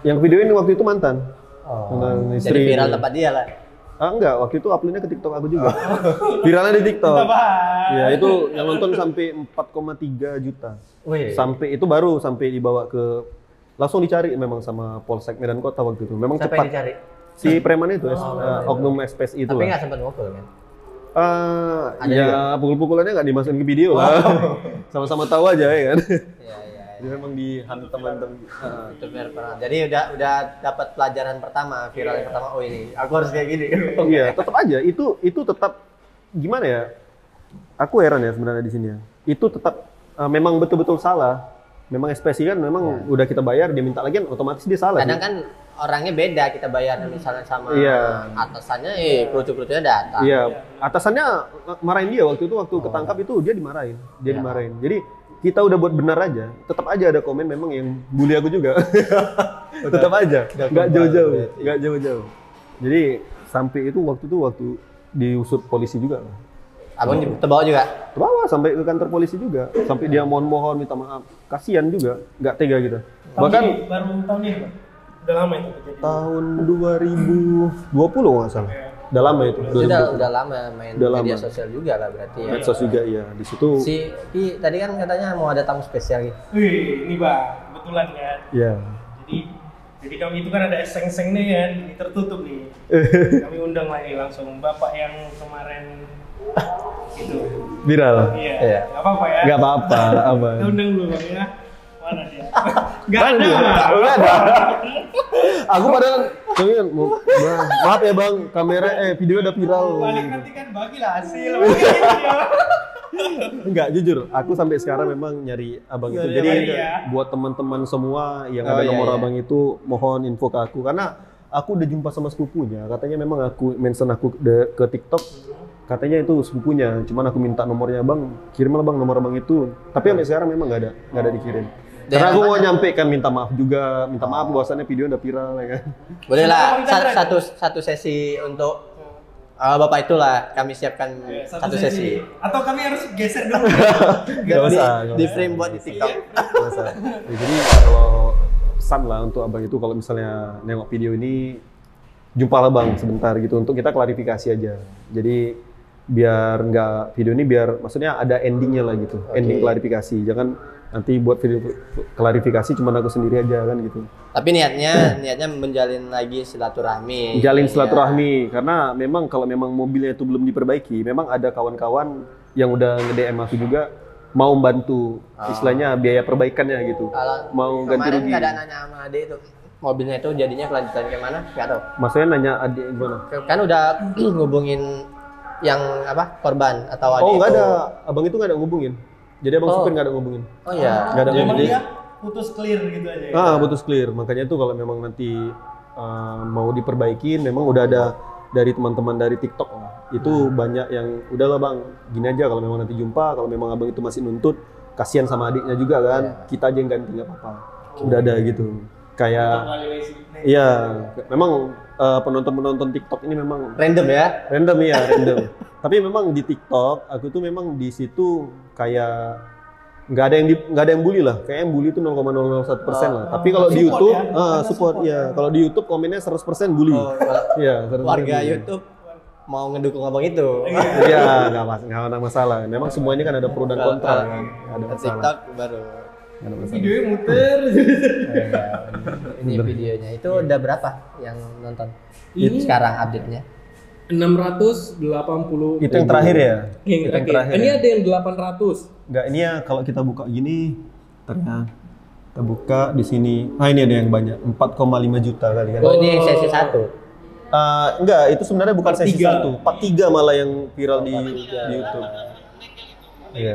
Yang videoin waktu itu mantan. Jadi Istri. viral tempat dia lah. Enggak, waktu itu uploadnya ke TikTok aku juga. Viralnya di TikTok. Ya itu yang nonton sampai 4,3 juta. Wih. Sampai itu baru sampai dibawa ke langsung dicari memang sama Polsek Medan Kota waktu itu. Memang Siapa cepat. yang dicari? Si preman itu, oknum SPSI itu. Tapi lah. nggak sempat mukul kan? Ada Ya pukul-pukulannya nggak dimasukin ke video lah. Sama-sama tahu aja ya kan. Iya. Jadi memang dihantam-hantam. Itu viral pertama. Jadi udah dapat pelajaran pertama, viral yang pertama. Oh ini, aku harus kayak gini. Iya, tetap aja itu tetap gimana ya? Aku heran ya sebenarnya di sini ya. Itu tetap memang betul-betul salah. Memang SPSI kan memang udah kita bayar, dia minta lagi kan otomatis dia salah. Kadang sih. kan orangnya beda, kita bayar misalnya sama Iya. atasannya, kerucu-kerucunya datang. Iya, atasannya marahin dia waktu ketangkap itu dia dimarahin, dimarahin. Jadi kita udah buat benar aja, tetap aja ada komen memang yang bully aku juga. Tetap aja, nggak jauh-jauh. Jadi sampai itu waktu diusut polisi juga. Abang terbawa juga? Terbawa sampai ke kantor polisi juga, sampai dia mohon minta maaf. Kasihan juga, nggak tega gitu. Bahkan baru tahun ini Bang. Udah lama itu kejadian. tahun 2020 nggak salah. Udah lama itu. Udah lama main Udah media lama. sosial juga lah berarti ya. Medsos juga ya di situ. Si tadi kan katanya mau ada tamu spesial gitu. Wih, ini Bang, kebetulan kan. Ya. Jadi kami itu kan ada eseng-eseng nih kan, ini tertutup nih. Kami undang lagi langsung Bapak yang kemarin itu. Viral. Iya. Gak apa-apa ya. Nggak apa-apa. Kita undang dulu Bang ya. Mana dia? Gak Kan ada. dia. Bang. Nggak ada. Aku padahal maaf ya bang, kamera video udah viral. Balik nanti kan bagilah hasil. Bagi video. Enggak, jujur, aku sampai sekarang memang nyari abang itu. Jadi ya. buat teman-teman semua yang ada nomor abang itu, mohon info ke aku karena aku udah jumpa sama sepupunya. Katanya memang aku mention aku ke TikTok. Katanya itu sepupunya. Cuman aku minta nomornya bang, kirimlah bang nomor abang itu. Tapi sampai sekarang memang nggak ada dikirim. Karena aku mau nyampekan minta maaf juga, minta maaf bahwasannya video udah viral ya kan. Boleh lah satu sesi untuk Bapak itulah kami siapkan satu sesi. Atau kami harus geser dulu. Nggak usah. Di frame buat di TikTok. Nggak usah. Ya, jadi kalau pesan lah untuk abang itu kalau misalnya nengok video ini jumpalah bang sebentar gitu untuk kita klarifikasi aja. Jadi biar nggak video ini biar maksudnya ada endingnya lah gitu, ending klarifikasi. Jangan nanti buat video klarifikasi cuma aku sendiri aja kan gitu. Tapi niatnya menjalin lagi silaturahmi. Jalin silaturahmi karena memang kalau memang mobilnya itu belum diperbaiki, memang ada kawan-kawan yang udah nge-DM aku juga mau bantu istilahnya biaya perbaikannya gitu. Kalau mau ganti kemarin rugi. nggak ada nanya sama adik itu mobilnya itu jadinya kelanjutan ke mana? Nggak tahu. Maksudnya nanya adik gimana? Kan udah ngubungin yang apa korban atau adik Oh nggak itu. ada, abang itu nggak ada ngubungin. Jadi abang supir nggak ada ngubungin. Oh iya. Nggak ada Emang ngubungin. dia putus clear gitu aja. Ya? Putus clear. Makanya tuh kalau memang nanti mau diperbaikin, memang udah ada dari teman-teman dari TikTok itu banyak yang udahlah bang, gini aja kalau memang nanti jumpa, kalau memang abang itu masih nuntut, kasihan sama adiknya juga kan, kita aja yang ganti nggak apa-apa. Udah ada gitu. Kayak iya, memang penonton TikTok ini memang Random ya. random ya, random. Tapi memang di TikTok aku tuh memang di situ kayak nggak ada yang bully lah. Kayaknya yang bully itu 0,001% lah. Tapi kalau di YouTube, support ya. Kalau di YouTube komennya 100% bully. Iya, 100% Warga bully. YouTube mau ngedukung abang itu. Iya, nggak ada masalah. Memang semua ini kan ada pro dan kontra kan. Nggak ada masalah. TikTok baru. Nggak ada masalah. Videonya muter. Ini videonya itu udah berapa yang nonton? Ini Sekarang update-nya. 680. Itu yang terakhir ya? Yang Itu yang terakhir. terakhir Ini ya? ada yang 800. Enggak, ini ya kalau kita buka gini, ternyata kita buka di sini. Ini ada yang banyak, 4,5 juta kali kan. Oh, ini sesi 1. Enggak, itu sebenarnya bukan sesi 43. 1. 43 malah yang viral di YouTube. Iya.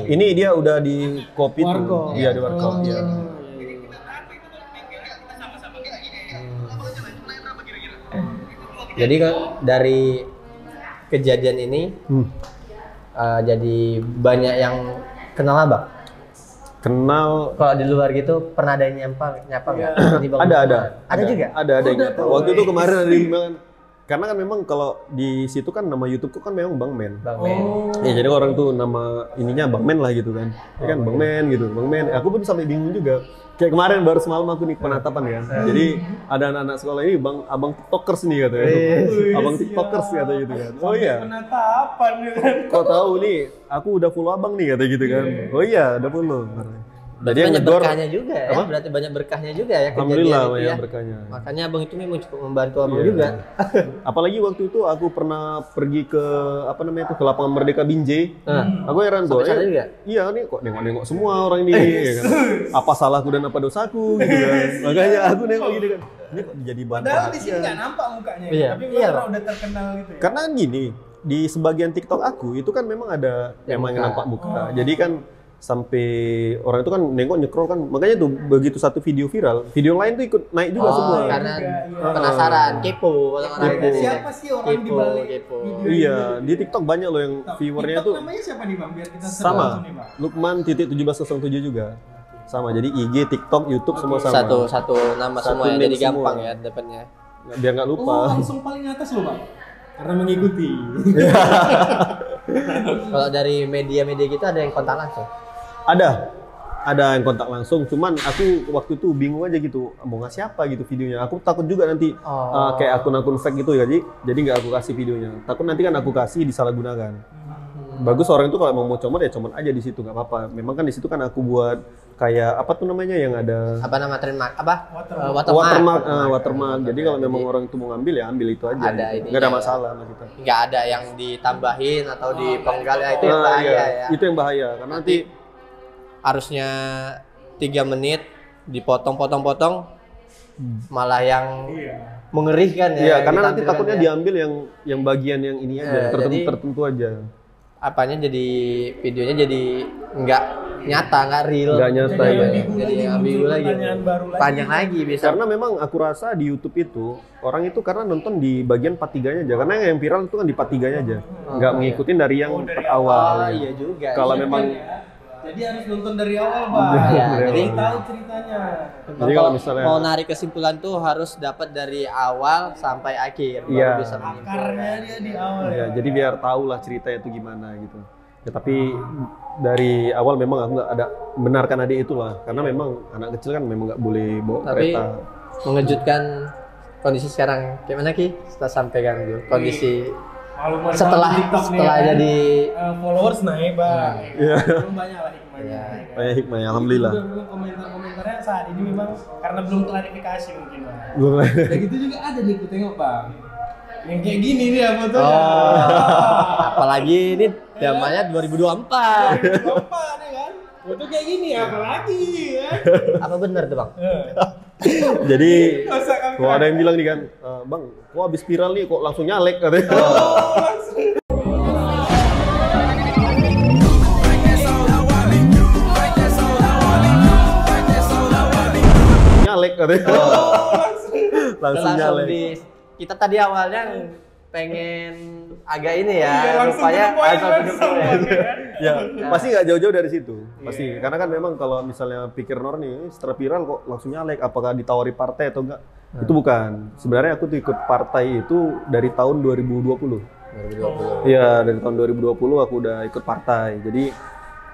Ini dia udah di copy tuh. Warkop. Iya, di warkop. Iya. Jadi dari kejadian ini jadi banyak yang kenal abang. Kenal Kalau di luar gitu pernah ada yang nyapa nggak? Di Bang ada. Lukman? Ada juga. Ada yang nyapa. Waktu itu kemarin ada di kan. Karena kan memang kalau di situ kan nama YouTube kan memang Bang Men. Bang Men. Ya jadi orang tuh nama ininya Bang Men lah gitu kan. Ya kan Bang Men gitu, Bang Men. Aku pun sampai bingung juga. Kayak kemarin baru semalam aku nih penatapan kan. Jadi ada anak-anak sekolah ini abang TikTokers nih katanya. Abang TikTokers kata gitu kan. Oh iya. Penatapan ya kan. Kau tahu nih, aku udah follow abang nih kata gitu kan. Oh iya, udah follow. Berarti banyak berkahnya juga ya. Apa? Berarti banyak berkahnya juga ya kejadian Alhamdulillah itu banyak ya. berkahnya. Makanya abang itu memang cukup membantu abang Iya. juga. Apalagi waktu itu aku pernah pergi ke ke lapangan Merdeka Binjai. Aku heran tuh. Sampai sana juga? Iya nih kok nengok-nengok semua orang ini ya kan. Apa salahku dan apa dosaku gitu kan. Makanya aku nengok gitu kan. Ini kok jadi bahan Padahal di sini perhatian. nggak nampak mukanya. Iya. Tapi Iya, karena Bang. udah terkenal gitu ya. Karena gini, di sebagian TikTok aku itu kan memang ada Yang memang yang muka. nampak muka. Jadi kan sampai orang itu kan nengok nyekrol kan, makanya tuh begitu satu video viral, video lain tuh ikut naik juga semua. Karena Iya. penasaran, kepo orang-orang Kepo. dari Siapa sih orang di balik kepo. video Iya, di TikTok banyak loh yang viewernya TikTok tuh namanya siapa nih Bang? Biar kita search sama. langsung nih Bang. Lukman.1707 juga. Sama. Jadi IG, TikTok, YouTube semua sama. Satu nama Satu semua ya, name jadi gampang semua. ya depannya. Biar nggak lupa. Oh, langsung paling atas loh Bang. Karena mengikuti. Kalau dari media-media gitu ada yang kontak langsung. Ada yang kontak langsung, cuman aku waktu itu bingung aja gitu, mau ngasih apa gitu videonya. Aku takut juga nanti kayak akun-akun fake gitu ya, jadi nggak aku kasih videonya. Takut nanti kan aku kasih disalahgunakan. Bagus orang itu kalau emang mau comot ya comot aja di situ, nggak apa-apa. Memang kan di situ kan aku buat kayak apa tuh namanya yang ada Apa nama trademark? Apa? watermark. Jadi kalau memang orang itu mau ngambil ya ambil itu aja. Ada gitu. ininya Nggak ada ya. masalah sama kita. Nggak ada yang ditambahin atau dipenggal ya, itu yang bahaya iya. ya. Itu yang bahaya karena nanti Harusnya 3 menit dipotong-potong-potong malah yang mengerikan ya. iya, yang karena nanti ditampilkan takutnya ya. diambil yang bagian yang ini aja, jadi- tertentu aja. Apanya jadi videonya jadi nggak nyata, nggak real. Nggak nyata, Jadi ya. Jadi ambigu lagi. pertanyaan baru lagi. Panjang lagi bisa. Karena memang aku rasa di YouTube itu orang itu karena nonton di bagian part 3-nya aja. Karena yang viral itu kan di part 3-nya aja. Nggak ngikutin dari yang awal. Oh iya juga. Kalau iya. memang Jadi harus nonton dari awal Bang. Iya, Jadi jadi tahu ceritanya. Jadi kalau misalnya mau narik kesimpulan tuh harus dapat dari awal sampai akhir baru Iya. bisa Akarnya menyimpulkan. dia di awal ya, jadi biar tahu lah ceritanya itu gimana gitu. Ya tapi dari awal memang aku nggak ada benarkan adik itu lah. Karena memang anak kecil kan memang nggak boleh bawa Tapi kereta. mengejutkan kondisi sekarang. Gimana Ki? Setelah sampaikan dulu kondisi Malu-malu setelah TikTok nih, setelah kan. jadi Followers naik Bang. Iya. Belum banyak lah hikmahnya. Iya. Banyak hikmah ya, alhamdulillah. Juga memang komentar-komentarnya saat ini memang karena belum klarifikasi mungkin Bang. Belum Kayak gitu juga ada nih, ku tengok Bang. Yang kayak gini nih ya fotonya. apalagi ini zamannya 2024. Apa nih kan? Foto kayak gini apalagi kan? Apa benar tuh Bang? Jadi Masa kan? kalau ada yang bilang nih kan, Bang, kok habis viral nih kok langsung nyalek katanya. Nyalek katanya. Langsung nyalek. Kita tadi awalnya pengen agak ini ya, Iya, langsung rupanya to the point langsung to the langsung, point. kan? Ya, pasti nggak jauh-jauh dari situ. Pasti, karena kan memang kalau misalnya pikir Nor nih, setelah viral kok langsung nyalek, apakah ditawari partai atau enggak? Itu bukan. Sebenarnya aku tuh ikut partai itu dari tahun 2020. 2020. Iya, dari tahun 2020 aku udah ikut partai. Jadi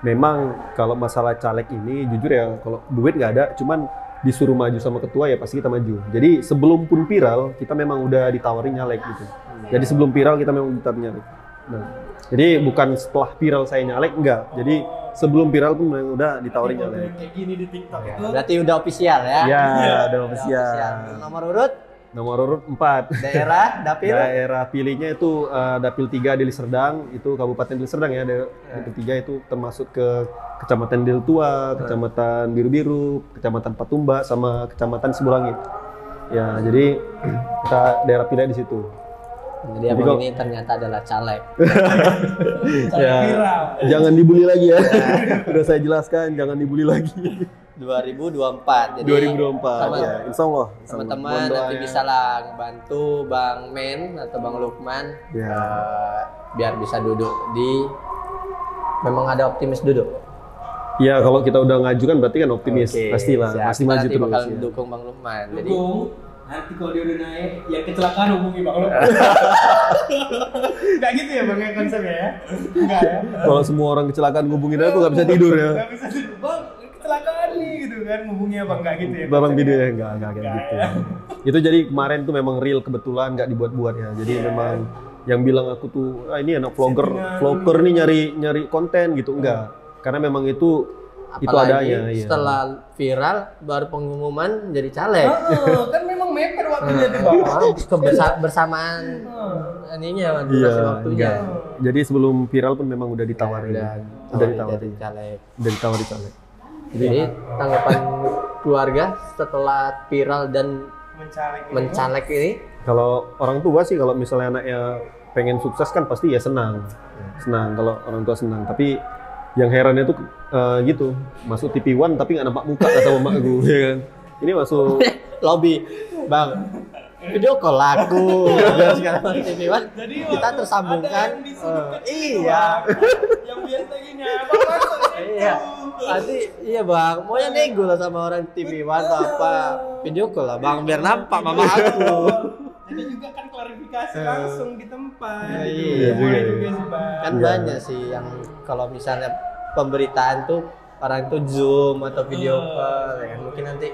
memang kalau masalah caleg ini jujur ya, kalau duit nggak ada, cuman disuruh maju sama ketua ya pasti kita maju. Jadi sebelum pun viral kita memang udah ditawarin nyalek gitu. Jadi sebelum viral kita memang ditawarin nyalek. Nah, jadi bukan setelah viral saya nyalek, enggak. Jadi sebelum viral pun memang udah ditawarin nyalek. Kayak gini di TikTok itu. Berarti udah official ya? Ya, udah Udah official. Nomor urut? Nomor urut 4. Daerah, dapil? Daerah pilihnya itu Dapil 3 Deli Serdang, itu Kabupaten Deli Serdang ya. Dapil 3 itu termasuk ke Kecamatan Del Tua, Kecamatan Biru-Biru, Kecamatan Patumba, sama Kecamatan Sibulangit. Ya, jadi kita daerah pilih di situ. Jadi abang ini ternyata adalah caleg. Ya, jangan dibully lagi ya. Udah saya jelaskan, jangan dibully lagi. 2024. Jadi 2024 ya, insya Allah. Teman-teman nanti bisa lah bantu Bang Men atau Bang Lukman Ya. biar bisa duduk di. Memang ada optimis duduk. Ya, kalau kita udah ngajukan berarti kan optimis, Oke, pastilah, siap. pasti maju Nanti terus. bakal Ya. dukung Bang Lukman. Jadi Dukung. Nanti kalau dia udah naik, yang kecelakaan hubungi Bang Lo. Enggak gitu ya Bang ya konsepnya ya? Enggak ya? Kalau semua orang kecelakaan ngubungin aku nggak bisa tidur ya. Enggak bisa tidur. Bang, kecelakaan nih gitu kan hubungi Abang enggak gitu ya? Barang video ya enggak kayak gitu. Itu jadi kemarin tuh memang real kebetulan, nggak dibuat-buat ya. Jadi memang yang bilang aku tuh ini anak vlogger nih nyari konten gitu, enggak. Karena memang itu apalagi adanya. Iya. setelah viral baru pengumuman jadi caleg. Oh, kan memang mepet waktunya tuh Bang. Bersamaan ininya Iya, durasi waktunya. enggak. Jadi sebelum viral pun memang udah ditawarin. Udah Jadi ditawarin. caleg. Udah ditawarin caleg. Jadi tanggapan keluarga setelah viral dan mencalek ini? Kalau orang tua sih kalau misalnya anaknya pengen sukses kan pasti ya senang. Senang kalau orang tua senang. Tapi yang herannya tuh gitu, masuk TV One tapi nggak nampak muka kata mama gue, ya kan? Ini masuk Lobby, Bang. Video call aku. Biar sekarang masuk TV One, kita tersambungkan. Iya. Yang biasa gini Iya. Nanti iya Bang, mau yang nego lah sama orang TV One atau apa? Video call lah Bang, biar nampak mama aku. Jadi juga kan klarifikasi langsung di tempat. Iya, Boleh juga. juga sih Bang. Kan banyak sih yang kalau misalnya pemberitaan tuh orang tuh Zoom atau video call, ya kan? Mungkin nanti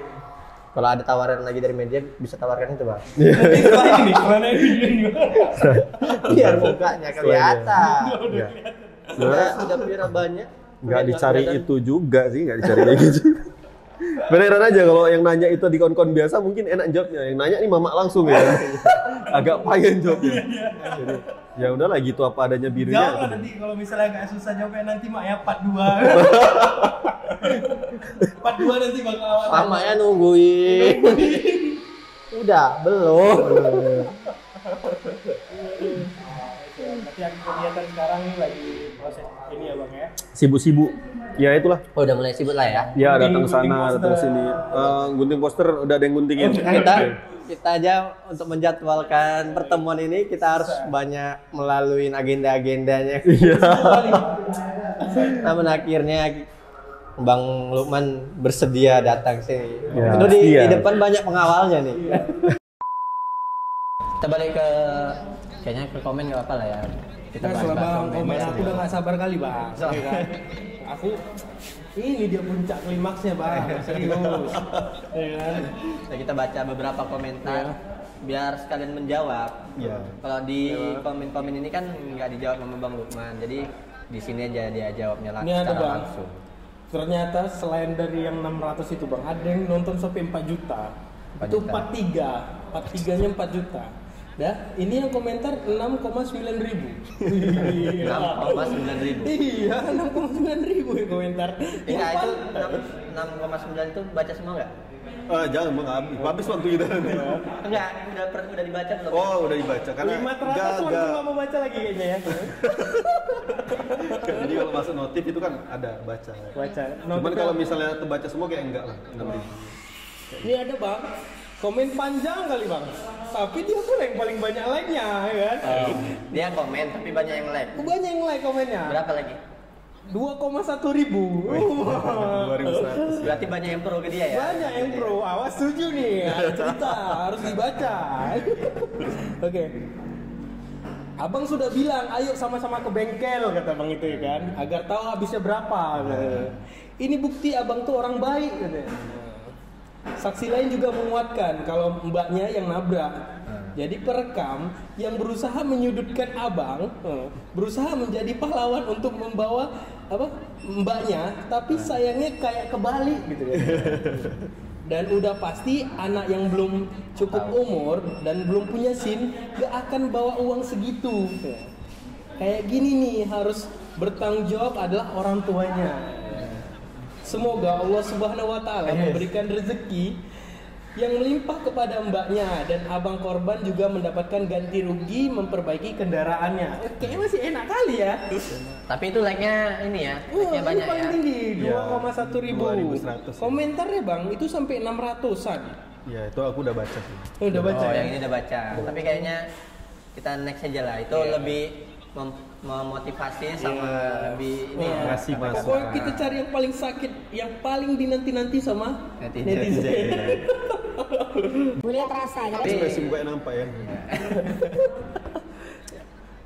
kalau ada tawaran lagi dari media bisa tawarkan itu Bang. Selain ini, mana video ini? Biar mukanya kelihatan. ya. Sebenarnya udah viral banyak. Nggak dicari itu juga sih, nggak dicari kayak gitu. Beneran aja kalau yang nanya itu di kon-kon biasa mungkin enak jawabnya. Yang nanya nih mama langsung ya. Agak payah jawabnya. Jadi ya udahlah gitu apa adanya birunya. Jawab lah nanti kalau misalnya agak susah jawabnya nanti mak ya part 2. Part 2 nanti bakal awal. Mama ya nungguin. Udah, belum. Tapi yang kegiatan sekarang nih lagi proses ini ya Bang ya. Sibuk-sibuk. Ya itulah. Oh, udah mulai sibuk lah ya. Ya datang Gunting sana, poster. datang sini. Gunting poster udah ada yang guntingin. Kita aja untuk menjadwalkan pertemuan ini kita harus banyak melalui agenda-agendanya. Iya. Namun akhirnya Bang Lukman bersedia datang sini. Ya, Itu di iya. depan banyak pengawalnya nih. Kita balik ke kayaknya ke komen nggak apa lah ya. Kita Nah, setelah bahas-bahas Bang komen aku udah gak sabar kali Bang. Ya kan? Aku ini dia puncak klimaksnya Bang. Serius. Ya kan? Nah, kita baca beberapa komentar biar sekalian menjawab. Iya. Kalau di komen-komen ini kan nggak dijawab sama Bang Lukman, jadi di sini aja dia jawabnya Ini ada secara Bang. langsung. Ternyata selain dari yang 600 itu Bang, ada yang nonton sampai 4 juta. 4 Itu juta. 43. 43-nya 4 juta. Ya, ini yang komentar 6,9 ribu. 6,9 ribu. Iya, 6,9 ribu ya komentar. Enggak, itu 6,9 itu baca semua nggak? Jangan Bang, habis waktu kita nanti. Enggak, udah dibaca belum? Oh, udah dibaca karena 500 waktu nggak mau baca lagi kayaknya ya. Jadi kalau masuk notif itu kan ada baca. Baca. Cuman kalau misalnya terbaca semua kayak enggak lah, 6.000. Ini ada Bang, komen panjang kali Bang. Tapi dia pula yang paling banyak like-nya, ya kan? Dia komen tapi banyak yang like. Banyak yang like komennya. Berapa lagi? 2,1 ribu. 2.100. Berarti banyak yang pro ke dia ya? Banyak yang pro. Awas setuju nih. Ada cerita harus dibaca. Oke. Abang sudah bilang, ayo sama-sama ke bengkel, kata bang itu ya kan, agar tahu habisnya berapa. Ini bukti abang tuh orang baik, katanya. Saksi lain juga menguatkan kalau mbaknya yang nabrak. Jadi perekam yang berusaha menyudutkan abang, berusaha menjadi pahlawan untuk membawa mbaknya, tapi sayangnya kayak kebalik gitu ya. Dan udah pasti anak yang belum cukup umur dan belum punya SIM gak akan bawa uang segitu. Kayak gini nih, harus bertanggung jawab adalah orang tuanya. Semoga Allah Subhanahu wa taala memberikan rezeki yang melimpah kepada mbaknya dan abang korban juga mendapatkan ganti rugi memperbaiki kendaraannya. Kayaknya masih enak kali ya. Tapi itu like-nya ini ya, like-nya banyak paling ya. tinggi, Iya, 2,1 ribu. 2.100 ya. Komentarnya bang, itu sampai 600-an. Ya itu aku udah baca sih. Udah baca Oh, ya? yang ini udah baca. Tapi kayaknya kita next aja lah. Itu lebih memotivasi sama lebih ini ya. Ngasih masukan. Pokoknya kita cari yang paling sakit, yang paling dinanti-nanti sama netizen. Boleh terasa ya. Ekspresi mukanya nampak ya.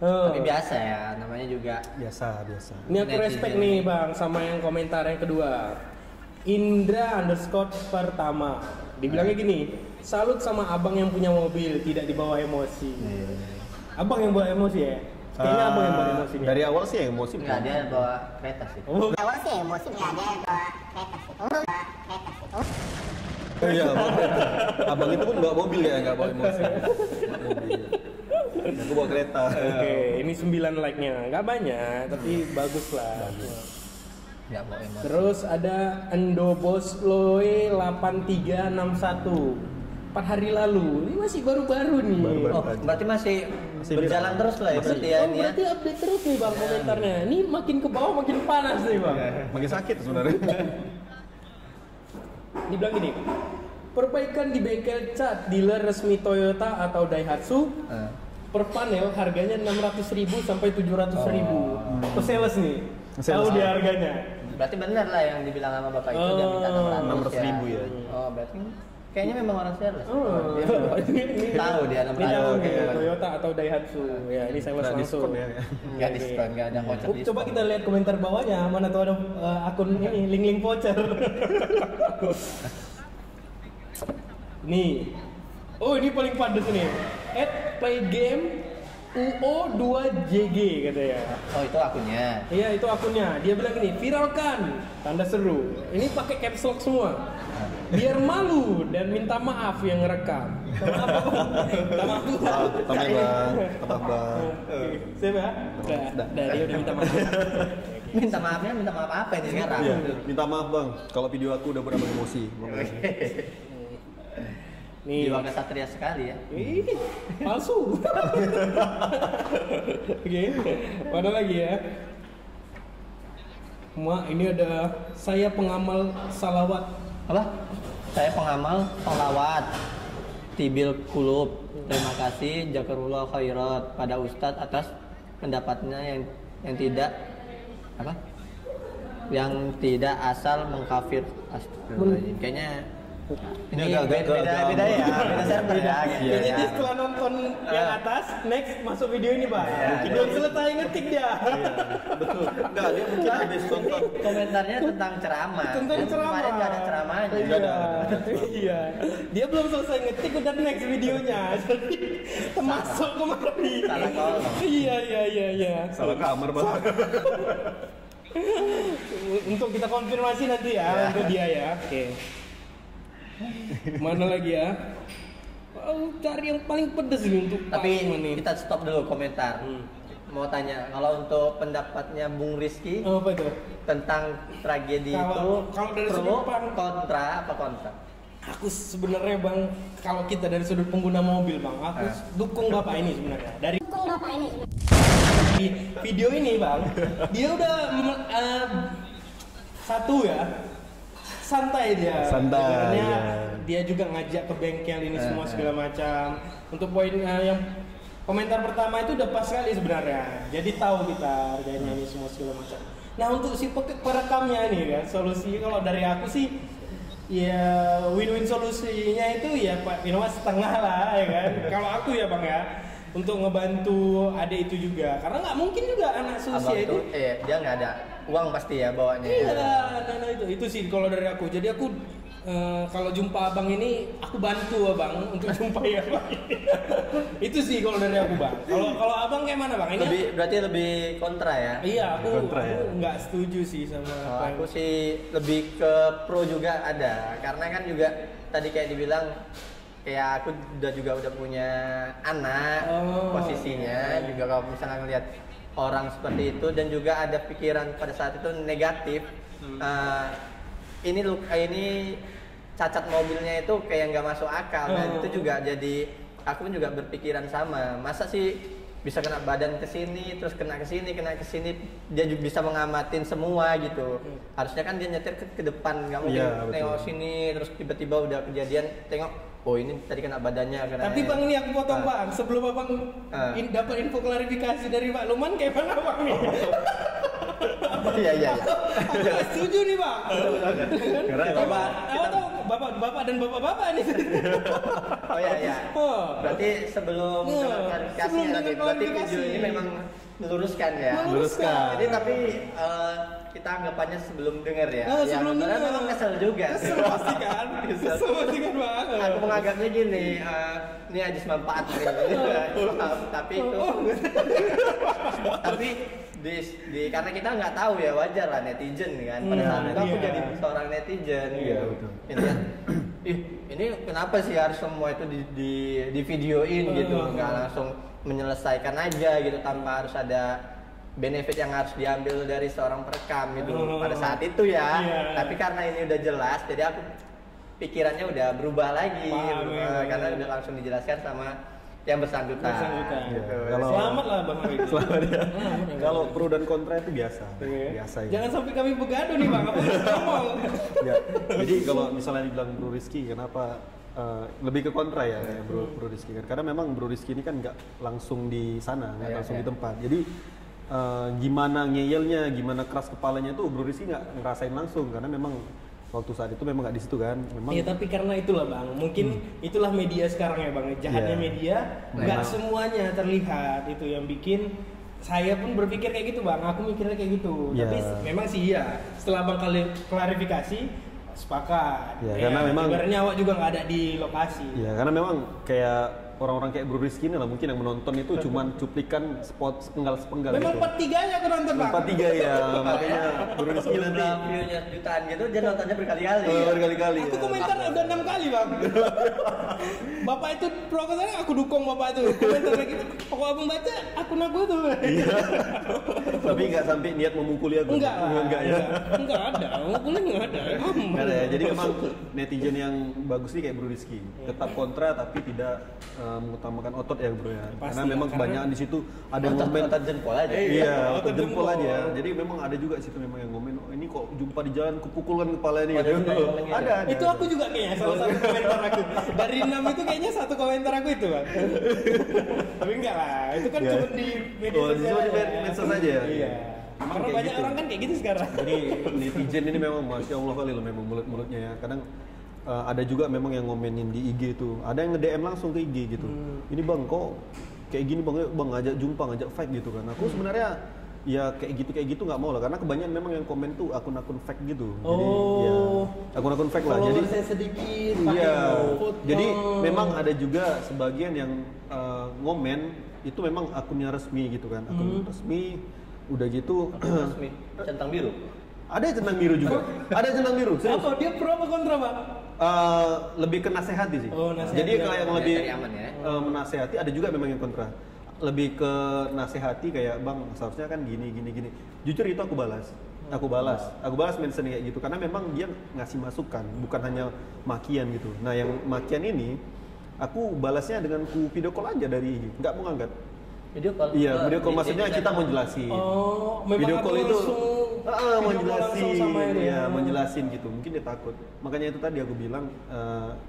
Tapi biasa ya, namanya juga Biasa. Ini aku respect nih bang sama yang komentar yang kedua. Indra_pertama dibilangnya gini, salut sama abang yang punya mobil, tidak dibawa emosi. Abang yang bawa emosi ya? Kayaknya abang yang bawa emosi nih. Dari awal sih emosi. enggak, dia bawa kereta sih. Awal sih emosi nggak ada bawa kereta sih. Iya, abang itu pun bawa mobil ya, nggak bawa emosi. Bawa mobil. Aku bawa kereta. Oke, ini 9 like-nya. Nggak banyak, tapi bagus lah. Enggak bawa emosi. Terus ada Endobosloe 8361 4 hari lalu. Ini masih baru-baru nih. Baru-baru. Oh, berarti masih berjalan viral. terus lah ya berarti ya ini ya. Berarti update terus nih bang komentarnya. Ini makin ke bawah makin panas nih bang. Makin sakit sebenarnya. Dibilang gini, perbaikan di bengkel cat dealer resmi Toyota atau Daihatsu per panel harganya 600.000 sampai 700.000. Sales nih. Sales. Tahu dia harganya. Berarti benar lah yang dibilang sama bapak itu dia minta 600.000 ya. Oh, berarti kayaknya memang orang sales. Oh, Dia tahu dia Ini 600. tahu oke. nih, Toyota atau Daihatsu. Ya, ini sales Nah, langsung. diskon ya. Enggak diskon, enggak ada voucher diskon. Coba kita lihat komentar bawahnya, mana tuh ada akun ini link voucher. Nih. Oh, ini paling padat nih. @playgame UO2JG katanya. Oh, itu akunnya. Iya, itu akunnya. Dia bilang gini, viralkan, tanda seru. Ini pakai caps lock semua. Biar malu dan minta maaf yang ngerekam. Minta maaf, Bang. Minta maaf tuh. Tambah bang, tambah bang. Siapa ya? Udah, dia udah minta maaf. Minta maafnya, minta maaf apa ini sekarang? Iya, minta maaf bang, kalau video aku udah beramal emosi. Nih, Jiwa kesatria sekali ya. ih, palsu. Oke, mana lagi ya? Ma, ini ada saya pengamal salawat. Apa? Saya pengamal sholawat Tibil Kulub. Terima kasih Jazakallahu khairat pada Ustadz atas pendapatnya yang tidak apa? Yang tidak asal mengkafir. Astagfirullahaladzim. Kayaknya ini beda ya, beda server ya. Jadi dia setelah nonton yang atas, next masuk video ini Pak. Belum selesai ngetik dia. Betul. Enggak, dia mungkin habis nonton. Komentarnya tentang ceramah. Tentang Dan ceramah. Kemarin nggak ada ceramahnya. Iya. Iya. Dia belum selesai ngetik udah next videonya. Jadi termasuk kemari. Salah kolom. Iya. Salah kamar bang. Untuk kita konfirmasi nanti ya untuk dia ya. Oke. Mana lagi ya? Oh, cari yang paling pedes ini untuk Tapi Pak nih. kita stop dulu komentar. Mau tanya, kalau untuk pendapatnya Bung Rizky Apa itu? tentang tragedi Kalau- itu kalau dari pro, sudut pandang- kontra apa kontra? Aku sebenarnya Bang, kalau kita dari sudut pengguna mobil Bang, aku dukung Bapak ini sebenarnya. Dari video ini Bang, dia udah satu ya. Santai dia. Santai, Sebenarnya ya. dia juga ngajak ke bengkel ini semua segala macam. Untuk poin yang komentar pertama itu udah pas sekali sebenarnya. Jadi tahu kita harganya ini semua segala macam. Nah, untuk si perekamnya nih kan, solusi kalau dari aku sih ya win-win solusinya itu ya Pak Pinoa setengah lah ya kan. Kalau aku ya Bang ya. untuk ngebantu adik itu juga. Karena nggak mungkin juga anak Abang seusia itu, itu. dia nggak ada uang pasti ya bawanya. Iya, nah itu sih kalau dari aku. Jadi aku kalau jumpa abang ini aku bantu abang untuk jumpai abang. Itu sih kalau dari aku bang. Kalau abang kayak mana bang? Ini Berarti lebih kontra ya? iya aku Kontra ya? nggak setuju sih sama Kalau apa yang- aku sih lebih ke pro juga ada, karena kan juga tadi kayak dibilang kayak aku udah punya anak, Oh. posisinya juga kalau misalnya ngelihat orang seperti itu dan juga ada pikiran pada saat itu negatif, ini cacat mobilnya itu kayak nggak masuk akal, dan itu juga jadi aku pun juga berpikiran sama, masa sih bisa kena badan ke sini, terus kena ke sini, dia juga bisa ngamatin semua gitu. Harusnya kan dia nyetir ke depan, nggak mungkin Iya, betul. nengok sini, terus tiba-tiba udah kejadian, tengok, oh ini tadi kena badannya. Tapi bang ini aku potong bang, sebelum abang dapat info klarifikasi dari Pak Luman kayak mana bang nih? Iya. Aku nggak setuju nih bang. Karena Bapak dan bapak-bapak nih. Oh iya. Oh. Berarti sebelum Iya, dengan klarifikasinya sebelum tadi, dengan berarti klarifikasi. video ini memang meluruskan ya. Meluruskan. Jadi tapi kita anggapannya sebelum denger ya. Oh, sebelum sebenarnya denger. memang kesel juga. Kesel pasti kan? Kesel pasti kan bang. Aku menganggapnya gini, ini hadis manfaat nih. Tapi itu, tapi karena kita nggak tahu ya, wajar lah netizen kan. Pada saat itu aku iya. jadi seorang netizen Iya, gitu. betul. Ini kenapa sih harus semua itu di videoin gitu, nggak langsung menyelesaikan aja gitu tanpa harus ada benefit yang harus diambil dari seorang perekam gitu pada saat itu ya. Iya. Tapi karena ini udah jelas, jadi aku pikirannya udah berubah lagi. Paham, iya. Karena udah langsung dijelaskan sama yang bersangkutan. Gitu. Kalau- Selamat lah bang Ari. Selamat ya. Kalau pro dan kontra itu biasa. Iya. Biasa ya. Jangan sampai kami begaduh nih bang. Apa yang ngomong? Ya, jadi kalau misalnya dibilang Bro Rizky, kenapa lebih ke kontra ya kayak Bro Rizky kan? Karena memang Bro Rizky ini kan nggak langsung di sana, nggak Iya, langsung iya. di tempat. Jadi gimana ngeyelnya, gimana keras kepalanya tuh Bro Rizky nggak ngerasain langsung karena memang waktu saat itu memang nggak di situ kan. Memang Iya tapi karena itulah bang, mungkin itulah media sekarang ya bang. Jahatnya Iya. media, nggak Memang. semuanya terlihat itu yang bikin saya pun berpikir kayak gitu bang. Aku mikirnya kayak gitu. Iya. Tapi memang sih iya. Setelah bang klarifikasi, sepakat. Iya, karena memang- ibaratnya awak juga nggak ada di lokasi. ya karena memang kayak orang-orang kayak Bro Rizky ini lah mungkin yang menonton itu cuman cuplikan spot sepenggal Memang gitu. part 3-nya aku nonton bang. 4-3 ya, makanya Bro Rizky nanti Udah view-nya jutaan gitu, dia nontonnya berkali-kali. berkali-kali Aku ya. komentar udah 6 kali bang. Bapak itu pro katanya aku dukung bapak itu. Komentar kayak gitu. Kalau abang baca akun aku tuh. Tapi nggak sampai niat memukuli aku. Enggak lah. Enggak ya. Enggak ada. Boleh enggak ada. Nggak ada ya. Jadi memang netizen yang bagus nih kayak Bro Rizky. Tetap kontra tapi tidak mengutamakan otot ya Bro ya. Pasti, Karena memang karena- kebanyakan di situ ada yang ngomen Otot jempol aja. Iya, otot otot jempol jempol. aja. Jadi memang ada juga situ memang yang ngomen, oh, ini kok jumpa di jalan kupukulkan kepala ini. Ada juga yang ngomong gitu. Ada. Itu aku juga kayaknya salah satu komentar aku. Dari 6 itu kayaknya satu komentar aku itu bang. Tapi enggak lah. Itu kan Iya. cuma di media Oh, sosial. cuma di aja. medsos aja ya? Iya. Memang Karena kayak banyak gitu. orang kan kayak gitu sekarang. Jadi netizen ini memang masya Allah kali loh memang mulut-mulutnya ya. Kadang ada juga memang yang ngomenin di IG tuh. Ada yang nge-DM langsung ke IG gitu. Ini bang kok kayak gini bang ngajak jumpa, ngajak fight gitu kan. Aku sebenarnya ya kayak gitu nggak mau lah karena kebanyakan memang yang komen tuh akun-akun fake gitu. Jadi ya akun-akun fake lah. Jadi Followersnya sedikit. pakai iya. foto. Jadi memang ada juga sebagian yang ngomen itu memang akunnya resmi gitu kan. Akun resmi udah gitu Resmi, centang biru. ada centang biru juga. Ada centang biru. Serius. Apa dia pro apa kontra bang? Lebih ke nasihati sih. Oh, nasihati. Jadi kalau yang lebih Cari aman ya. menasehati ada juga memang yang kontra. Lebih ke nasihati kayak bang seharusnya kan gini. Jujur itu aku balas. Aku balas mention kayak gitu karena memang dia ngasih masukan bukan hanya makian gitu. Nah yang makian ini aku balasnya dengan ku video call aja dari IG, nggak mau ngangkat. Video call. Iya video call Di- maksudnya di- kita mau jelasin. Oh, memang Video aku call itu langsung mau video call langsung jelasin, sama ini. ya mau jelasin gitu. Mungkin dia takut. Makanya itu tadi aku bilang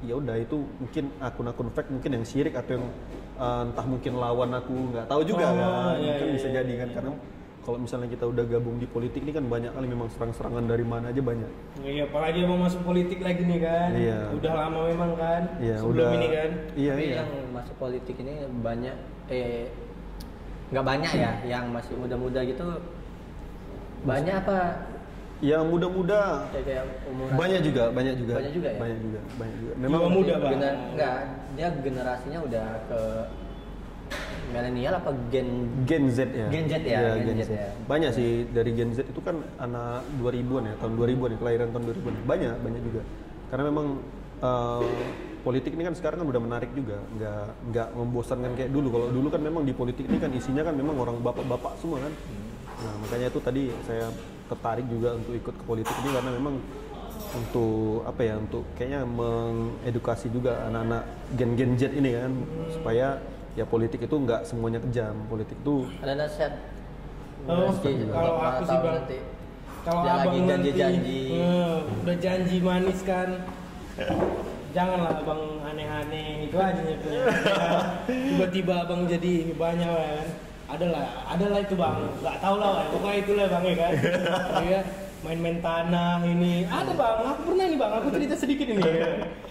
ya udah itu mungkin akun-akun fake mungkin yang syirik atau yang entah mungkin lawan aku nggak tahu juga Oh, kan. iya, Mungkin iya, bisa iya. jadi kan karena kalau misalnya kita udah gabung di politik ini kan banyak kali memang serang-serangan dari mana aja banyak. Iya, apalagi mau masuk politik lagi nih kan. Iya. Udah lama memang kan. Iya, sebelum udah. ini kan. Iya, Tapi iya. yang masuk politik ini banyak nggak banyak ya, yang masih muda-muda gitu banyak apa? Yang muda-muda Kayak umur banyak juga. Banyak juga ya? Banyak juga. Jiwa muda, Bang. Enggak, dia generasinya udah ke milenial apa Gen Z ya. Gen Z ya, Iya, Gen Z ya. Banyak sih dari Gen Z itu kan anak 2000-an ya, tahun 2000-an ya, kelahiran tahun 2000-an. Banyak juga. Karena memang politik ini kan sekarang kan udah menarik juga, nggak membosankan kayak dulu. Kalau dulu kan memang di politik ini kan isinya kan memang orang bapak-bapak semua kan. Nah, makanya itu tadi saya tertarik juga untuk ikut ke politik ini karena memang untuk apa ya, untuk kayaknya mengedukasi juga anak-anak gen Z ini kan, supaya ya politik itu nggak semuanya kejam. Politik itu ada nasihat. Oh, Meski kalau beberapa aku sih, tahun Bang, nanti kalau dia lagi abang nanti janji-janji. udah janji manis kan, janganlah abang aneh-aneh itu aja ya. Tiba-tiba abang jadi banyak kan. Adalah itu bang, nggak tahu lah, pokoknya itulah bang ya kan. Iya, main-main tanah ini ada bang, aku pernah nih bang, aku cerita sedikit ini.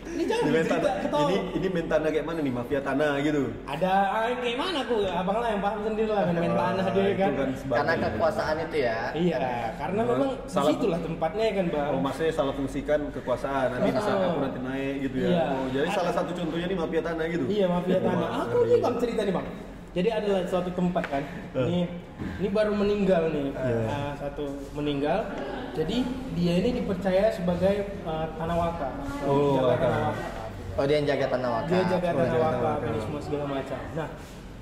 Ini jangan main cerita tanah. ketawa. Ini main tanah kayak mana nih, mafia tanah gitu. Ada kayak mana aku, abang lah yang paham sendiri lah main-main tanah dia Itu kan. sebagai- Karena kekuasaan itu ya. Iya, karena memang Salah- disitulah tempatnya kan bang. Oh, maksudnya salah fungsikan kekuasaan, nanti bisa aku nanti naik gitu ya. Iya. Oh, jadi salah satu contohnya nih mafia tanah gitu. Iya, mafia tanah. Wah, Aku nih bang cerita nih bang. Jadi adalah suatu tempat kan. Ini baru meninggal nih. Satu meninggal. Jadi dia ini dipercaya sebagai tanah wakaf. Oh, Jaga wakaf. tanah wakaf. Oh, dia yang jaga tanah wakaf. Dia jaga tanah jaga tanah wakaf wakaf. ini semua segala macam. Nah,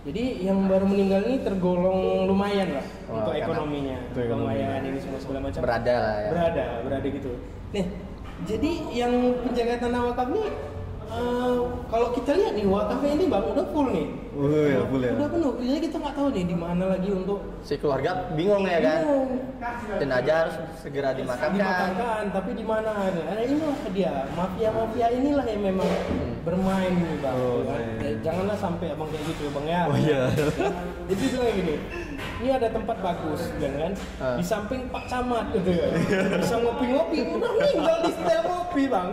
jadi yang baru meninggal ini tergolong lumayan lah Wah, untuk karena- ekonominya. Untuk ekonominya. Lumayan ini semua segala macam. Berada lah ya. Berada gitu. Nih, jadi yang penjaga tanah wakaf nih kalau kita lihat nih wakafnya ini bang udah full nih. Oh ya, full ya. Udah penuh. Jadi kita nggak tahu nih di mana lagi untuk Si keluarga bingung ya kan. bingung. Jenazah harus segera dimakamkan. Dimakamkan, tapi di mana? Nah, inilah dia mafia inilah yang memang bermain nih bang. Oh, Kan? iya. Janganlah sampai abang kayak gitu bang ya. Oh, iya. Jadi bilang gini, ini ada tempat bagus, kan? Di samping Pak Camat gitu ya. Bisa ngopi-ngopi, udah meninggal di setel ngopi bang.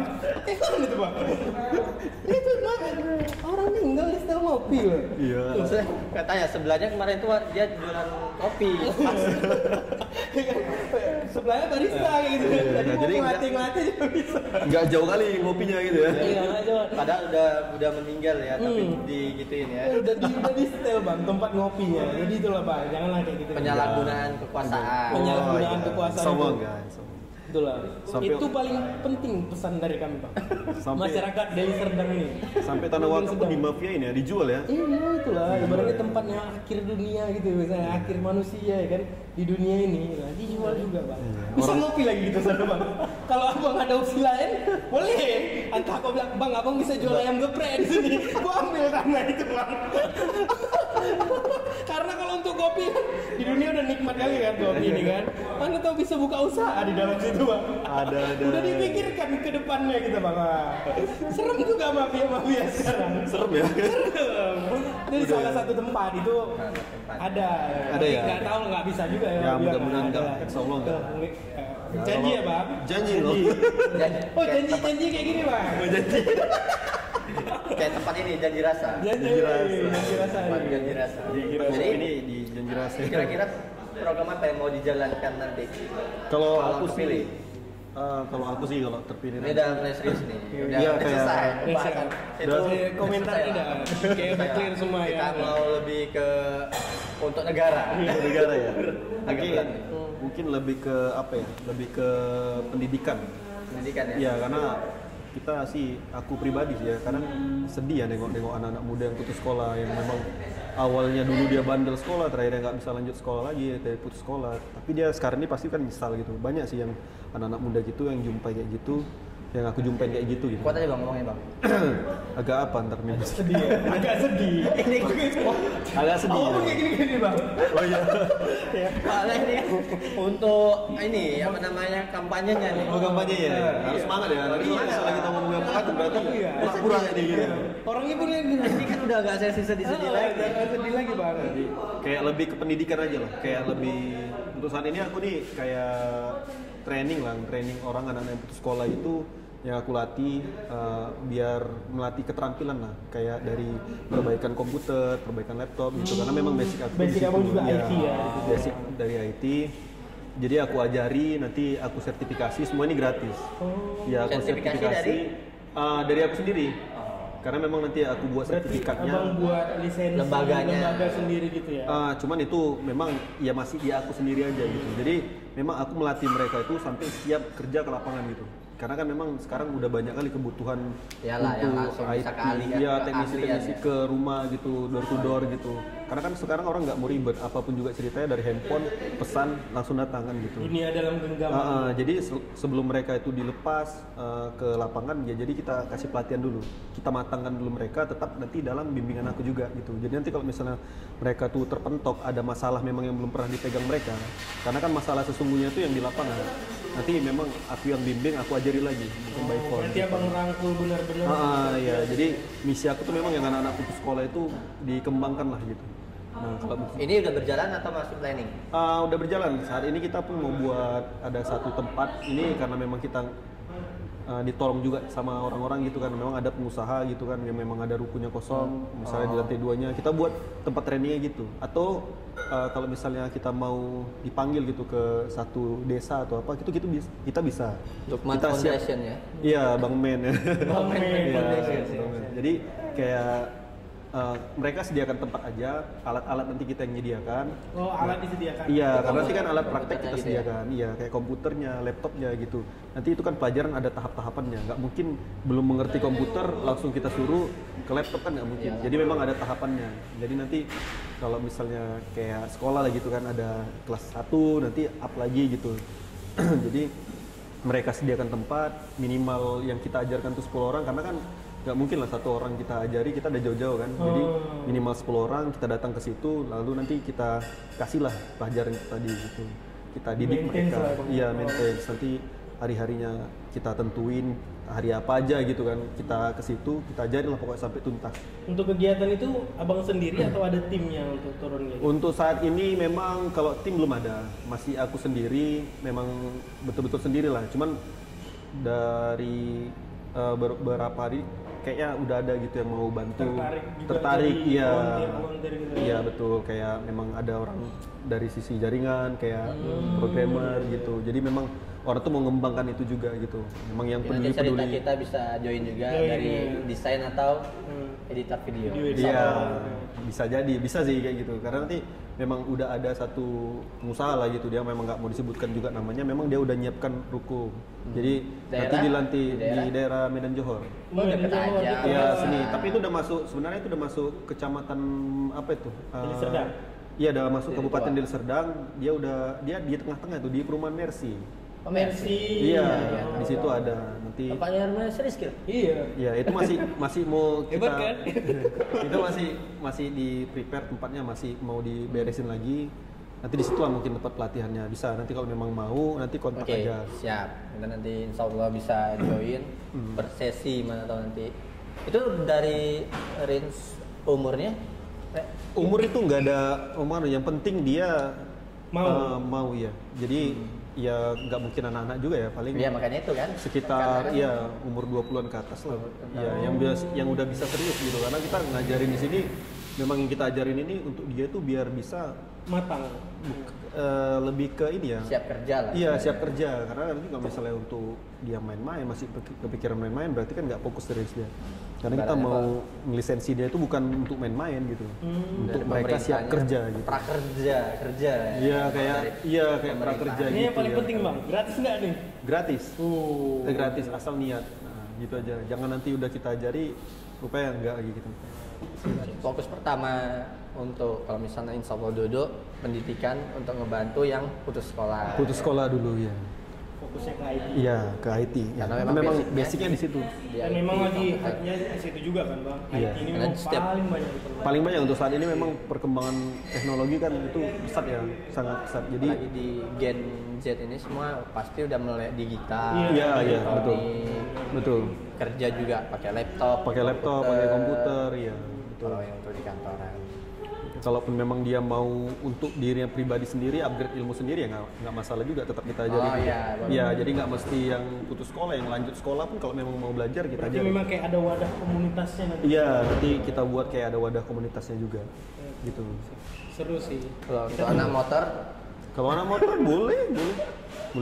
Gimana itu bang? Itu bang, orang meninggal di setel ngopi loh. Iya. Maksudnya katanya sebelahnya kemarin tuh dia jualan kopi. Sebelahnya barista kayak gitu. Iya, Jadi nah, mau jadi ngelatih juga bisa. Nggak jauh kali ngopinya gitu ya. Iya, aja. Padahal udah meninggal ya, tapi digituin ya. Udah di setel bang tempat ngopinya. Jadi itulah bang, janganlah kayak gitu. Penyalahgunaan kekuasaan. Penyalahgunaan Oh, iya. kekuasaan Sombong itu. guys. sombong. Itulah. Sampai- Itu paling penting pesan dari kami bang. Sampai- Masyarakat Deli Serdang ini. Sampai tanah wakaf pun di mafiain ya, dijual ya. Iya itulah, ibaratnya tempatnya akhir dunia gitu, misalnya akhir manusia ya kan di dunia ini, nah, dijual juga bang. Bisa ngopi lagi gitu sana bang. Kalau abang ada opsi lain, boleh. Entah aku bilang bang, abang bisa jual ayam geprek di sini, gua ambil karena itu bang. Karena kalau untuk kopi kan di dunia udah nikmat kali kan kopi ini kan. Mana tahu bisa buka usaha di dalam situ bang. Ada. Udah dipikirkan ke depannya gitu bang. Wah, serem juga mafia sekarang. Serem ya. Jadi salah satu tempat itu ada. Ada ya? Nggak tahu nggak bisa juga ya. Ya, bilang mudah-mudahan ada. nggak, insya Allah nggak. Janji ya bang. Janji loh. Oh janji kayak gini bang. Kayak tempat ini janji rasa. Janji rasa. Tempat janji rasa. Jadi Jadi ini di Janji Rasa. kira-kira program apa yang mau dijalankan nanti? Kalau aku kepilih. sih, kalau terpilih Ini udah mulai serius nih. Udah Iya, udah kayak- selesai Udah pembahasan. selesai. Itu Komentarnya selesai udah lah. kayak udah Selesai clear lah. semua ya. Kita mau lebih ke untuk negara. Untuk negara ya. Agak berat nih. Mungkin lebih ke apa ya? Lebih ke pendidikan. Pendidikan ya. Iya, karena kita sih, aku pribadi sih ya, kadang sedih ya nengok anak-anak muda yang putus sekolah, yang memang awalnya dulu dia bandel sekolah, terakhirnya nggak bisa lanjut sekolah lagi, dari putus sekolah. Tapi dia sekarang ini pasti kan nyesal gitu. Banyak sih yang anak-anak muda gitu yang jumpai kayak gitu, yang aku jumpain kayak gitu gitu. Kuat aja bang ngomongnya bang. Agak apa ntar nih? Sedih ya? Agak sedih. Agak sedih. Oh, kayak gini bang. Oh iya. Soalnya ini untuk ini apa namanya kampanyenya nih. Oh kampanye ya. Harus semangat ya. Nanti kalau misalnya kita ngomong apa kan berarti kurang ini gitu. Orangnya pun yang gini. Ini kan udah agak sedih lagi. Agak sedih lagi bang. Kayak lebih ke pendidikan aja lah. Kayak lebih untuk saat ini aku nih kayak training orang anak-anak yang putus sekolah itu yang aku latih biar melatih keterampilan lah, kayak dari perbaikan komputer, perbaikan laptop gitu, karena memang basic aku Basic abang juga ya, IT ya? basic dari IT. Jadi aku ajari, nanti aku sertifikasi, semua ini gratis. Ya aku Sertifikasi dari aku sendiri. Karena memang nanti aku buat sertifikatnya. Abang buat lisensi lembaga sendiri gitu ya? Cuman itu memang ya masih di aku sendiri aja gitu. Jadi memang aku melatih mereka itu sampai siap kerja ke lapangan gitu. Karena kan memang sekarang udah banyak kali kebutuhan Yalah, yang untuk langsung bisa keahlian, ya keahlian teknisi ya. ke rumah gitu, door to door gitu. Karena kan sekarang orang nggak mau ribet, apapun juga ceritanya dari handphone pesan langsung datang kan gitu. Dunia dalam genggaman. Jadi sebelum mereka itu dilepas ke lapangan ya, jadi kita kasih pelatihan dulu, kita matangkan dulu mereka, tetap nanti dalam bimbingan aku juga gitu. Jadi nanti kalau misalnya mereka tuh terpentok ada masalah memang yang belum pernah dipegang mereka, karena kan masalah sesungguhnya itu yang di lapangan. Nanti memang aku yang bimbing, aku ajari lagi mungkin by phone. Berarti abang rangkul benar-benar. Ya, jadi misi aku tuh memang yang anak-anak putus sekolah itu dikembangkan lah gitu. Nah, kalau Ini udah berjalan atau masih planning? udah berjalan. Saat ini kita pun mau buat ada satu tempat ini karena memang kita ditolong juga sama orang-orang gitu kan, memang ada pengusaha gitu kan yang memang ada rukunya kosong, misalnya di lantai 2-nya kita buat tempat trainingnya gitu. Atau kalau misalnya kita mau dipanggil gitu ke satu desa atau apa gitu, kita bisa. Lukman Kita siap. Foundation ya? Iya, Bang Men. Bang Men Iya, Foundation. Bang Men. Jadi kayak mereka sediakan tempat aja, alat-alat nanti kita yang menyediakan. Oh, alat disediakan. Iya, karena nanti kan alat praktek Komputernya kita gitu ya? sediakan. Iya, kayak komputernya, laptopnya gitu. Nanti itu kan pelajaran ada tahap-tahapannya. Nggak mungkin belum mengerti komputer langsung kita suruh ke laptop kan nggak mungkin. Jadi memang ada tahapannya. Jadi nanti kalau misalnya kayak sekolah lah gitu kan ada kelas 1 nanti up lagi gitu. Jadi mereka sediakan tempat minimal yang kita ajarkan tuh 10 orang, karena kan nggak mungkin lah satu orang kita ajari, kita udah jauh-jauh kan. Jadi minimal 10 orang kita datang ke situ, lalu nanti kita kasihlah pelajaran itu tadi gitu. Kita didik Maintenance mereka. lah. Iya, maintenance. Nanti hari-harinya kita tentuin hari apa aja gitu kan. Kita ke situ, kita ajarin lah pokoknya sampai tuntas. Untuk kegiatan itu abang sendiri atau ada timnya untuk turun gitu? Untuk saat ini memang kalau tim belum ada, masih aku sendiri, memang betul-betul sendiri lah. Cuman dari beberapa hari kayaknya udah ada gitu yang mau bantu. Tertarik, iya. Volunteer gitu. Iya betul, kayak memang ada orang dari sisi jaringan, kayak programmer gitu. Jadi memang orang tuh mau mengembangkan itu juga gitu. Memang yang Nanti cerita peduli. kita bisa join juga Join, dari ya. desain atau editor video. Iya, bisa jadi, bisa sih kayak gitu. Karena nanti memang udah ada satu pengusaha lah gitu, dia memang nggak mau disebutkan juga namanya. Memang dia udah nyiapkan ruko. Jadi nanti di daerah Medan Johor. Oh, deket aja. Iya sini. Tapi itu udah masuk, sebenarnya itu udah masuk kecamatan apa itu? Deli Serdang. Iya, udah masuk Kabupaten Deli Serdang. Dia di tengah-tengah tuh di perumahan Mercy. Oh, Mercy. Iya, di situ ada nanti. Bapaknya Hermes Rizky. Iya. Ya itu masih mau kita Hebat kan? itu masih di prepare tempatnya, masih mau diberesin lagi. Nanti di situ lah mungkin tempat pelatihannya. Bisa nanti kalau memang mau nanti kontak Oke, aja. siap. Kita nanti insya Allah bisa join per sesi, mana tahu nanti. Itu dari range umurnya? Umur itu nggak ada umur, yang penting dia Mau. ya. Jadi ya nggak mungkin anak-anak juga ya, paling Iya, makanya itu kan. sekitar ya umur 20-an ke atas lah. Ya, yang udah bisa serius gitu, karena kita ngajarin di sini memang yang kita ajarin ini untuk dia tuh biar bisa Matang. lebih ke ini ya. Siap kerja lah. Iya, siap kerja. Karena nanti kalau misalnya untuk dia main-main, masih kepikiran main-main, berarti kan nggak fokus serius dia. Karena kita Ibaratnya mau ngelisensi dia itu bukan untuk main-main gitu, untuk Dari mereka siap pemerintahnya, kerja gitu. Kerja. Iya, kayak prakerja Ini gitu. yang paling ya. penting bang, gratis nggak nih? Gratis. Gratis asal niat. Nah, gitu aja. Jangan nanti udah kita ajari rupanya enggak gitu. Fokus pertama untuk kalau misalnya insya Allah duduk pendidikan untuk ngebantu yang putus sekolah. Putus sekolah dulu ya. fokusnya ke IT. Iya, ke IT. Ya, Karena karena memang memang basicnya di situ. Dan memang lagi hype-nya di situ juga kan bang. Iya. IT ini Karena memang setiap- paling banyak diperlukan. Paling banyak untuk saat ini memang perkembangan teknologi kan itu pesat ya, sangat pesat. Jadi Apalagi di Gen Z ini semua pasti udah melek digital. Iya, iya, betul. elektronik, betul. Kerja juga pakai laptop. Pakai laptop, pakai komputer, ya. Betul. Kalau yang untuk di kantoran. Kalaupun memang dia mau untuk dirinya pribadi sendiri, upgrade ilmu sendiri ya nggak masalah juga, tetap kita ajarin. Oh, iya, bagus. Ya, jadi nggak mesti yang putus sekolah, yang lanjut sekolah pun kalau memang mau belajar kita Berarti ajarin. memang kayak ada wadah komunitasnya nanti. Iya, nanti kita buat kayak ada wadah komunitasnya juga, gitu. Seru sih. Kalau untuk anak motor Kalau anak motor boleh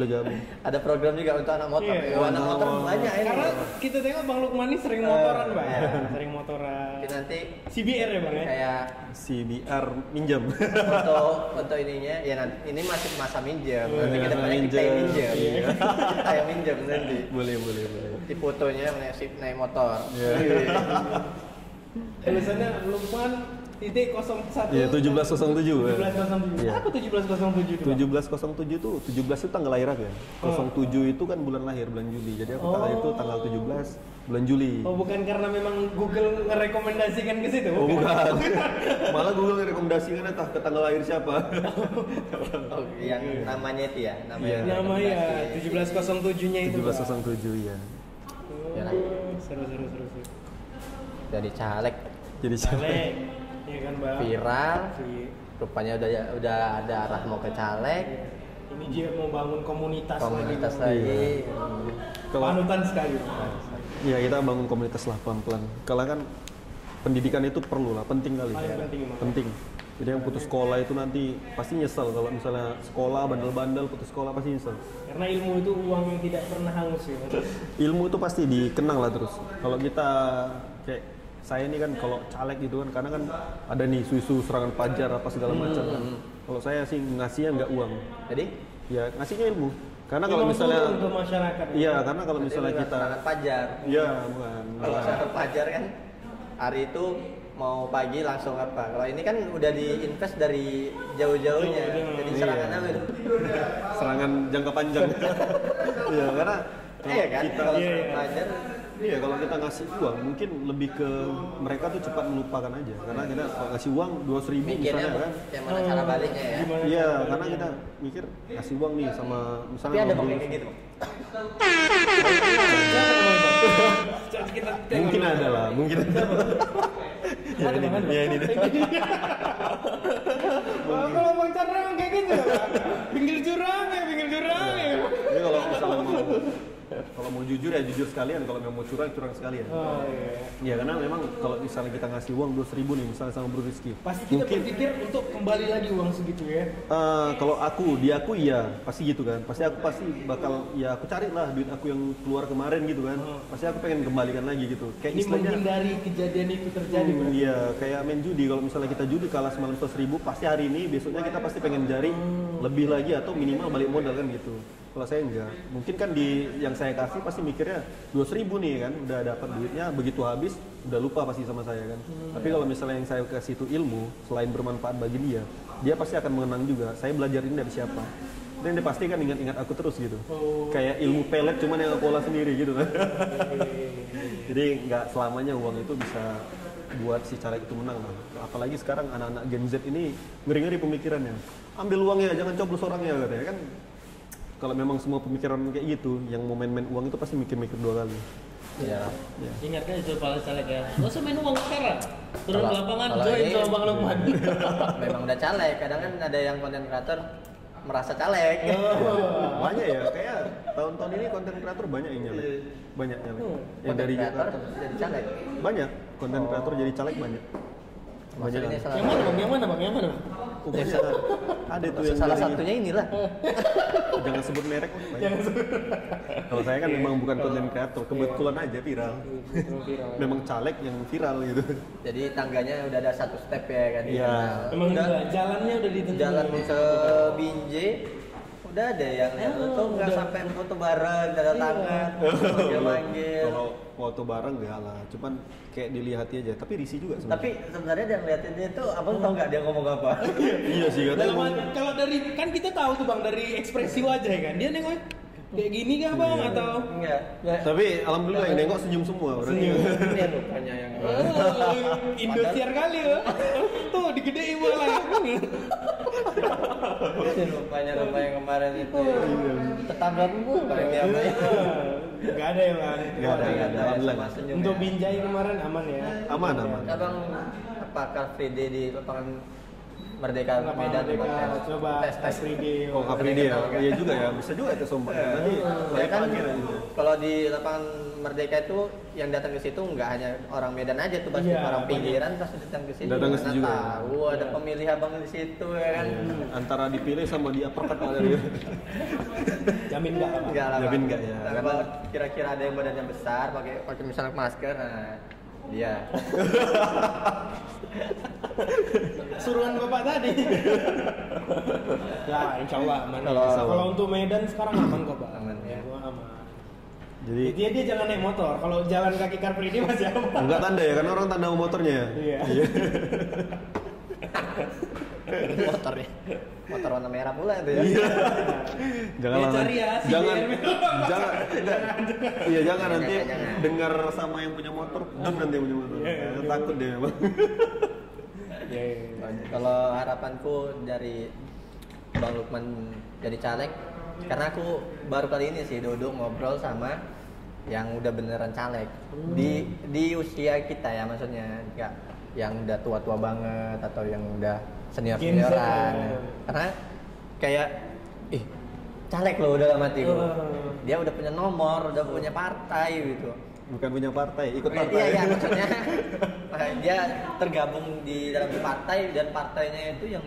gabung. ada program juga untuk anak motor. Iya. Anak motor banyak ini. Karena kita tengok Bang Lukman ini sering motoran bang, Iya. sering motoran. Jadi nanti CBR ya bang ya. kayak CBR minjem. foto ininya ya nanti ini masih masa minjem. Nanti kita masa banyak kita yang minjem. minjem. Iya. Kita yang minjem nanti. boleh. Di fotonya naik motor. Iya. Tulisannya Lukman titik 01. Iya, 1707. 1707. Iya. Apa 1707 itu? Bang? 1707 itu 17 itu tanggal lahir aku ya. 07 itu kan bulan lahir, bulan Juli. Jadi aku tanggal itu tanggal 17 bulan Juli. Oh bukan karena memang Google ngerekomendasikan ke situ? Oh bukan. Malah Google rekomendasikan entah ke tanggal lahir siapa. Oh, yang namanya itu ya, Iya. Nama ya 1707-nya itu. 1707 ya. Ya, lah. Seru. Jadi caleg Jadi Caleg, ya kan bang? viral. Iya. Rupanya udah ada arah mau ke caleg. Ini dia mau bangun komunitas Komunitas lagi. lagi. Kalau Panutan sekali. ya kita bangun komunitas lah pelan-pelan. Kalau kan pendidikan itu perlu lah, penting kali. Paling penting emang. Penting. Jadi yang putus sekolah itu nanti pasti nyesel kalau misalnya sekolah bandel-bandel putus sekolah pasti nyesel. Karena ilmu itu uang yang tidak pernah hangus ya. Ilmu itu pasti dikenang lah terus. Kalau kita kayak saya ini kan kalau caleg gitu kan, karena kan ada nih isu-isu serangan pajar apa segala macam kan. Kalau saya sih ngasihnya nggak uang, Jadi ya ngasihnya ilmu. Karena kalau Ilmu misalnya, itu untuk masyarakat. iya karena kalau misalnya bukan kita, serangan pajar. iya bukan. Kalau serangan pajar kan hari itu mau pagi langsung apa? Kalau ini kan udah diinvest dari jauh-jauhnya. Jadi Iya. serangan apa itu? Serangan jangka panjang. Iya karena kalau Iya kan? kita, Kalau serangan pajar iya kalau kita ngasih uang mungkin lebih ke mereka tuh cepat melupakan aja. Karena kita kalau ngasih uang 200.000 mikirnya misalnya kan. yang mana cara baliknya ya. Gimana? Iya, karena kita mikir kasih uang nih sama misalnya Tapi ada sama bang guru. kayak gitu. Mungkin ada lah, mungkin ada. Ya ini, ya ini. Kalau Bang Chandra emang kayak gitu. Pinggir jurang ya. Jadi kalau misalnya kalau mau jujur ya jujur sekalian, kalau memang mau curang sekalian. Oh iya. Ya karena memang kalau misalnya kita ngasih uang 200.000 nih misalnya sama Bro Rizky. Pasti kita mungkin berpikir untuk kembali lagi uang segitu ya. kalau di aku iya pasti gitu kan. Pasti bakal ya aku cari lah duit aku yang keluar kemarin gitu kan. Pasti aku pengen kembalikan lagi gitu. Kayak Ini istilahnya menghindari kejadian itu terjadi. berarti. iya, kayak main judi. Kalau misalnya kita judi kalah 900.000, pasti hari ini besoknya kita pasti pengen cari lebih lagi atau minimal balik modal kan gitu. Kalau saya enggak, mungkin kan di yang saya kasih pasti mikirnya 200.000 nih kan, udah dapat duitnya, begitu habis udah lupa pasti sama saya kan. Tapi kalau misalnya yang saya kasih itu ilmu, selain bermanfaat bagi dia pasti akan mengenang juga. Saya belajar ini dari siapa. Dan dia pasti kan ingat aku terus gitu. Kayak ilmu pelet cuman yang aku olah sendiri gitu kan. Jadi nggak selamanya uang itu bisa buat si caleg itu menang. Apalagi sekarang anak-anak Gen Z ini ngeri-ngeri pemikirannya. Ambil uangnya, jangan coblos orangnya katanya kan. Kalau memang semua pemikiran kayak gitu, yang mau main-main uang itu pasti mikir-mikir 2 kali. Iya. Ingat kan itu kepala caleg ya. Nggak usah main uang sekarang. Turun ke lapangan, Kalau join ini- sama Bang Lukman. Memang udah caleg. Kadang kan ada yang konten kreator merasa caleg. Banyak ya, kayak tahun-tahun ini konten kreator banyak yang nyalek. Banyak nyalek. Yang Konten dari kreator Jakarta. jadi caleg. Banyak konten kreator jadi caleg banyak. Maksud ini salah Yang mana bang? Yang mana bang? Yang mana bang? Oh, banyak. Ada tuh yang salah dari- satunya inilah. Jangan sebut merek. Jangan Kalau saya kan memang bukan konten kreator, kebetulan aja viral. Memang caleg yang viral gitu. Jadi tangganya udah ada 1 step ya kan. Iya. Memang Udah jalannya udah ditentukan. jalan ke Binjai udah ada yang lihat tuh nggak sampai foto bareng tanda tangan dia manggil. Kalau foto bareng enggak lah, cuman kayak dilihat aja. Tapi risih juga sebenarnya. Tapi sebenarnya dia ngeliatinnya itu abang tau nggak dia ngomong apa? Iya sih katanya. Kalau dari kan kita tahu tuh bang dari ekspresi wajah ya kan dia nengok Kayak gini kah bang atau? Enggak. Tapi alhamdulillah yang nengok senyum semua. Berarti Ini rupanya yang Indosiar kali ya. Tuh digedein malah. ini rupanya yang kemarin itu tetangga gue paling dia apa ya? Gak ada ya bang. Nggak ada. Alhamdulillah. Sama senyum Untuk ya. Binjai kemarin aman ya. Aman. Abang apa Car Free Day di lapangan Merdeka Medan Merdeka, coba tes. Free Day. Oh, Capri dia. Iya juga ya. Bisa juga itu sumpah. Nanti Ya kan akhir aja. kalau di lapangan Merdeka itu yang datang ke situ nggak hanya orang Medan aja tuh, pasti Iya, orang pinggiran pasti datang ke sini. Datang ke Mana situ juga. tahu ada pemilih abang di situ ya kan. Antara dipilih sama di uppercut ada dia. Jamin nggak Bang? Enggak lah. Jamin Bang. nggak ya? Nah, kalau kira-kira ada yang badannya besar pakai misalnya masker, nah dia. Suruhan bapak tadi. Ya insya Allah aman. Kalau- Kalau untuk Medan sekarang aman kok Pak. Aman, ya. Gua aman. Jadi Dia jangan naik motor. Kalau jalan kaki Car Free Day masih aman. enggak tanda ya, karena orang tanda motornya ya. Iya. Motornya. Motor warna merah pula itu ya. Jangan Dia lah. cari ya, si Jangan. BRM. Jangan. Iya, jangan nanti Jangan. dengar sama yang punya motor, dan nanti yang punya motor. Iya. Takut dia memang. Ya, Kalau harapanku dari Bang Lukman jadi caleg, karena aku baru kali ini sih duduk ngobrol sama yang udah beneran caleg di usia kita ya, maksudnya nggak yang udah tua-tua banget atau yang udah senior-senioran. Gen Z, ya. Karena kayak caleg loh dalam hatiku. Dia udah punya nomor, udah punya partai gitu. Bukan punya partai, ikut partai. Iya, maksudnya dia tergabung di dalam partai dan partainya itu yang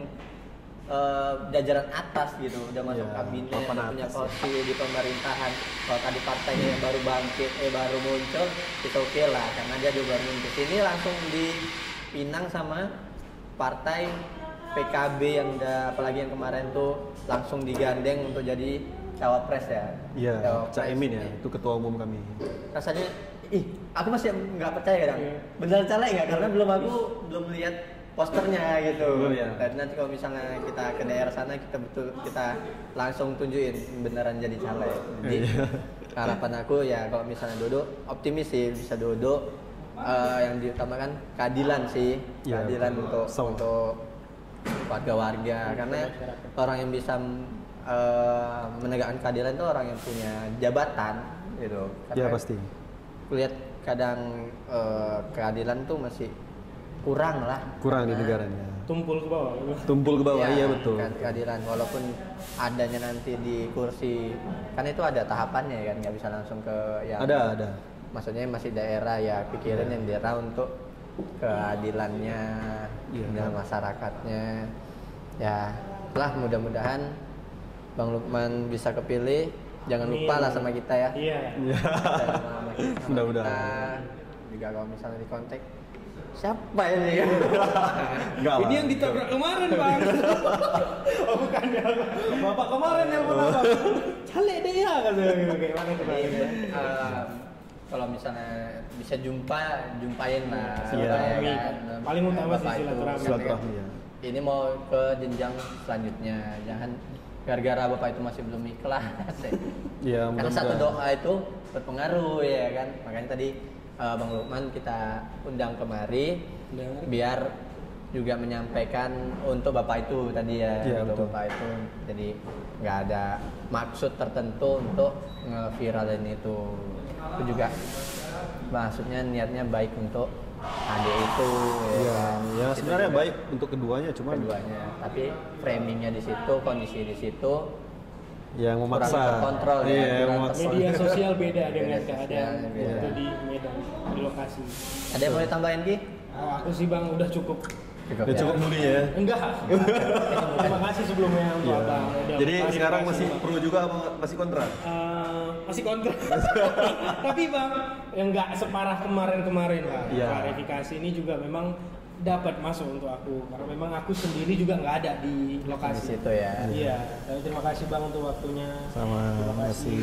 jajaran atas gitu, udah masuk Ya, kabinet, papan udah punya atas, posisi di pemerintahan. Kalau tadi partainya yang baru bangkit, baru muncul, itu oke lah, karena dia juga baru muncul. Ini langsung dipinang sama partai PKB yang udah, apalagi yang kemarin tuh langsung digandeng untuk jadi cawapres ya. Iya, Cawapres. Cak Emin ya, itu ketua umum kami. Rasanya aku masih nggak percaya kadang. Beneran caleg nggak? Karena belum lihat posternya gitu. Belum ya. Dan nanti kalau misalnya kita ke daerah sana kita langsung tunjukin beneran jadi caleg. Jadi harapan aku ya kalau misalnya Dodo optimis sih bisa Dodo, yang diutamakan keadilan sih. Iya, Keadilan betul. untuk warga-warga, karena orang yang bisa menegakkan keadilan itu orang yang punya jabatan gitu. Iya Karena pasti. Kulihat kadang keadilan tuh masih kurang lah. Kurang di Karena negaranya. tumpul ke bawah. Tumpul ke bawah, ya, iya betul. keadilan walaupun adanya nanti di kursi, kan itu ada tahapannya kan, nggak bisa langsung ke yang Ada. maksudnya masih daerah ya, pikirin yang daerah untuk keadilannya Iya. dalam masyarakatnya ya. Lah mudah-mudahan Bang Lukman bisa kepilih, jangan Amin. lupa lah sama kita ya. Iya. Sama kita. Mudah-mudahan. Juga kalau misalnya di kontak siapa ini? Enggak lah. Ini yang ditabrak kemarin bang. Oh bukan ya. Bapak kemarin yang pertama. Caleg deh ya katanya. Gimana tuh Bang? Kalau misalnya bisa jumpain lah. Iya. ya kan. Paling utama sih Bapak itu. silaturahmi. Silaturahmi ya. Ini mau ke jenjang selanjutnya, jangan gara-gara bapak itu masih belum ikhlas. Iya, Karena satu mudah-mudahan. doa itu berpengaruh ya kan. Makanya tadi Bang Lukman kita undang kemari biar juga menyampaikan untuk bapak itu tadi ya, Iya, untuk betul. bapak itu. Jadi nggak ada maksud tertentu untuk ngeviralin itu. Itu juga maksudnya niatnya baik untuk adik itu. Iya, kan. ya Itu sebenarnya juga baik untuk keduanya, cuman keduanya. Tapi framingnya di situ, kondisi di situ yang kurang memaksa. terkontrol ya, Iya, yang kurang memaksa. Media sosial beda dengan Media keadaan sosial beda. waktu di Medan di lokasi. Ada yang mau ditambahin Ki? Oh, aku sih bang udah cukup. Udah cukup dulu ya. Enggak. Terima kasih sebelumnya untuk Iya. abang. Udah Jadi klarifikasi, sekarang masih Bang. pro juga apa masih kontra? Masih kontra. Tapi bang, yang nggak separah kemarin-kemarin bang. Iya. Klarifikasi ini juga memang dapat masuk untuk aku karena memang aku sendiri juga nggak ada di Di lokasi. situ ya. Iya. Tapi terima kasih bang untuk waktunya. Sama, Terima makasih.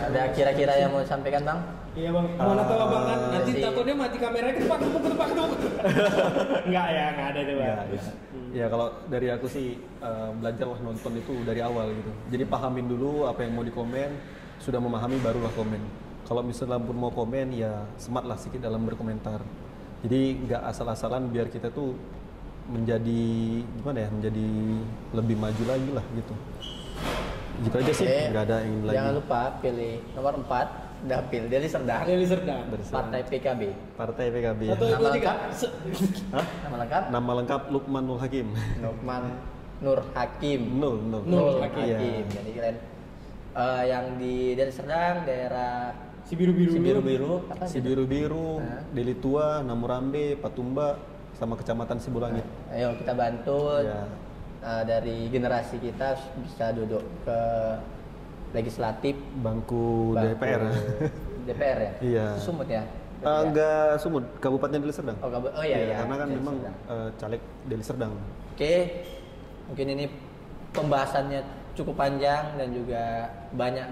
Ada kira-kira yang mau disampaikan Bang? Iya bang, mana tahu abang kan nanti si- takutnya mati kameranya ke depan. Enggak ya, nggak ada tuh bang. Ya kalau dari aku sih belajarlah nonton itu dari awal gitu. Jadi pahamin dulu apa yang mau dikomen, sudah memahami barulah komen. Kalau misalnya pun mau komen ya sematlah sedikit dalam berkomentar. Jadi nggak asal-asalan, biar kita tuh menjadi gimana ya, menjadi lebih maju lagi lah gitu. Gitu aja sih, nggak ada yang lagi. Jangan lupa pilih nomor 4 Dapil Deli Serdang, Deli Serdang. Partai PKB. Partai PKB. Satu, Ya. dua, tiga. Hah? Nama lengkap Nama lengkap Lukman Nur Hakim. Lukman Nur Hakim. Nur Hakim. Iya. Jadi kalian yang di Deli Serdang, daerah Si biru-biru. Biru-Biru, apa Si gitu? Biru-Biru, Nah. Deli Tua, Namurambe, Patumba, sama Kecamatan Sibulangit. Ayo kita bantu Ya. dari generasi kita bisa duduk ke legislatif, Bangku bangku DPR. DPR ya? Iya. Sumut ya? Enggak Sumut, Kabupaten Deli Serdang. Oh iya, iya. Karena kan Deli memang Serdang. caleg Deli Serdang. Oke, mungkin ini pembahasannya cukup panjang dan juga banyak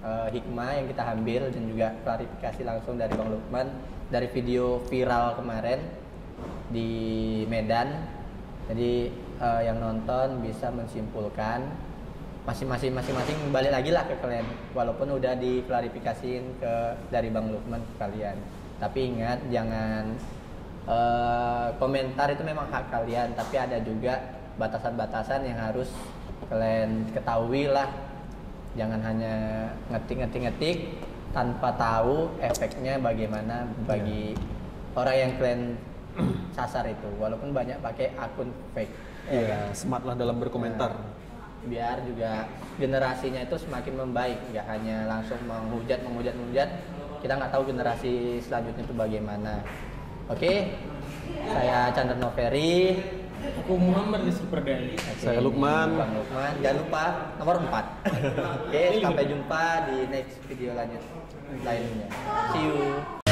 hikmah yang kita ambil dan juga klarifikasi langsung dari Bang Lukman dari video viral kemarin di Medan. Jadi yang nonton bisa mensimpulkan masing-masing balik lagi lah ke kalian, walaupun udah diklarifikasiin ke dari Bang Lukman ke kalian. Tapi ingat, jangan komentar itu memang hak kalian, tapi ada juga batasan-batasan yang harus kalian ketahui lah. Jangan hanya ngetik tanpa tahu efeknya bagaimana bagi orang yang kalian sasar itu, walaupun banyak pakai akun fake. Ya kan? Sematlah dalam berkomentar. Biar juga generasinya itu semakin membaik, nggak hanya langsung menghujat. Kita nggak tahu generasi selanjutnya itu bagaimana. Oke, saya Chandra Noveri. Aku Muhammad Rizky Perdana. Saya Lukman. Bang Lukman. Jangan lupa nomor 4. Oke, sampai jumpa di next video lainnya. See you.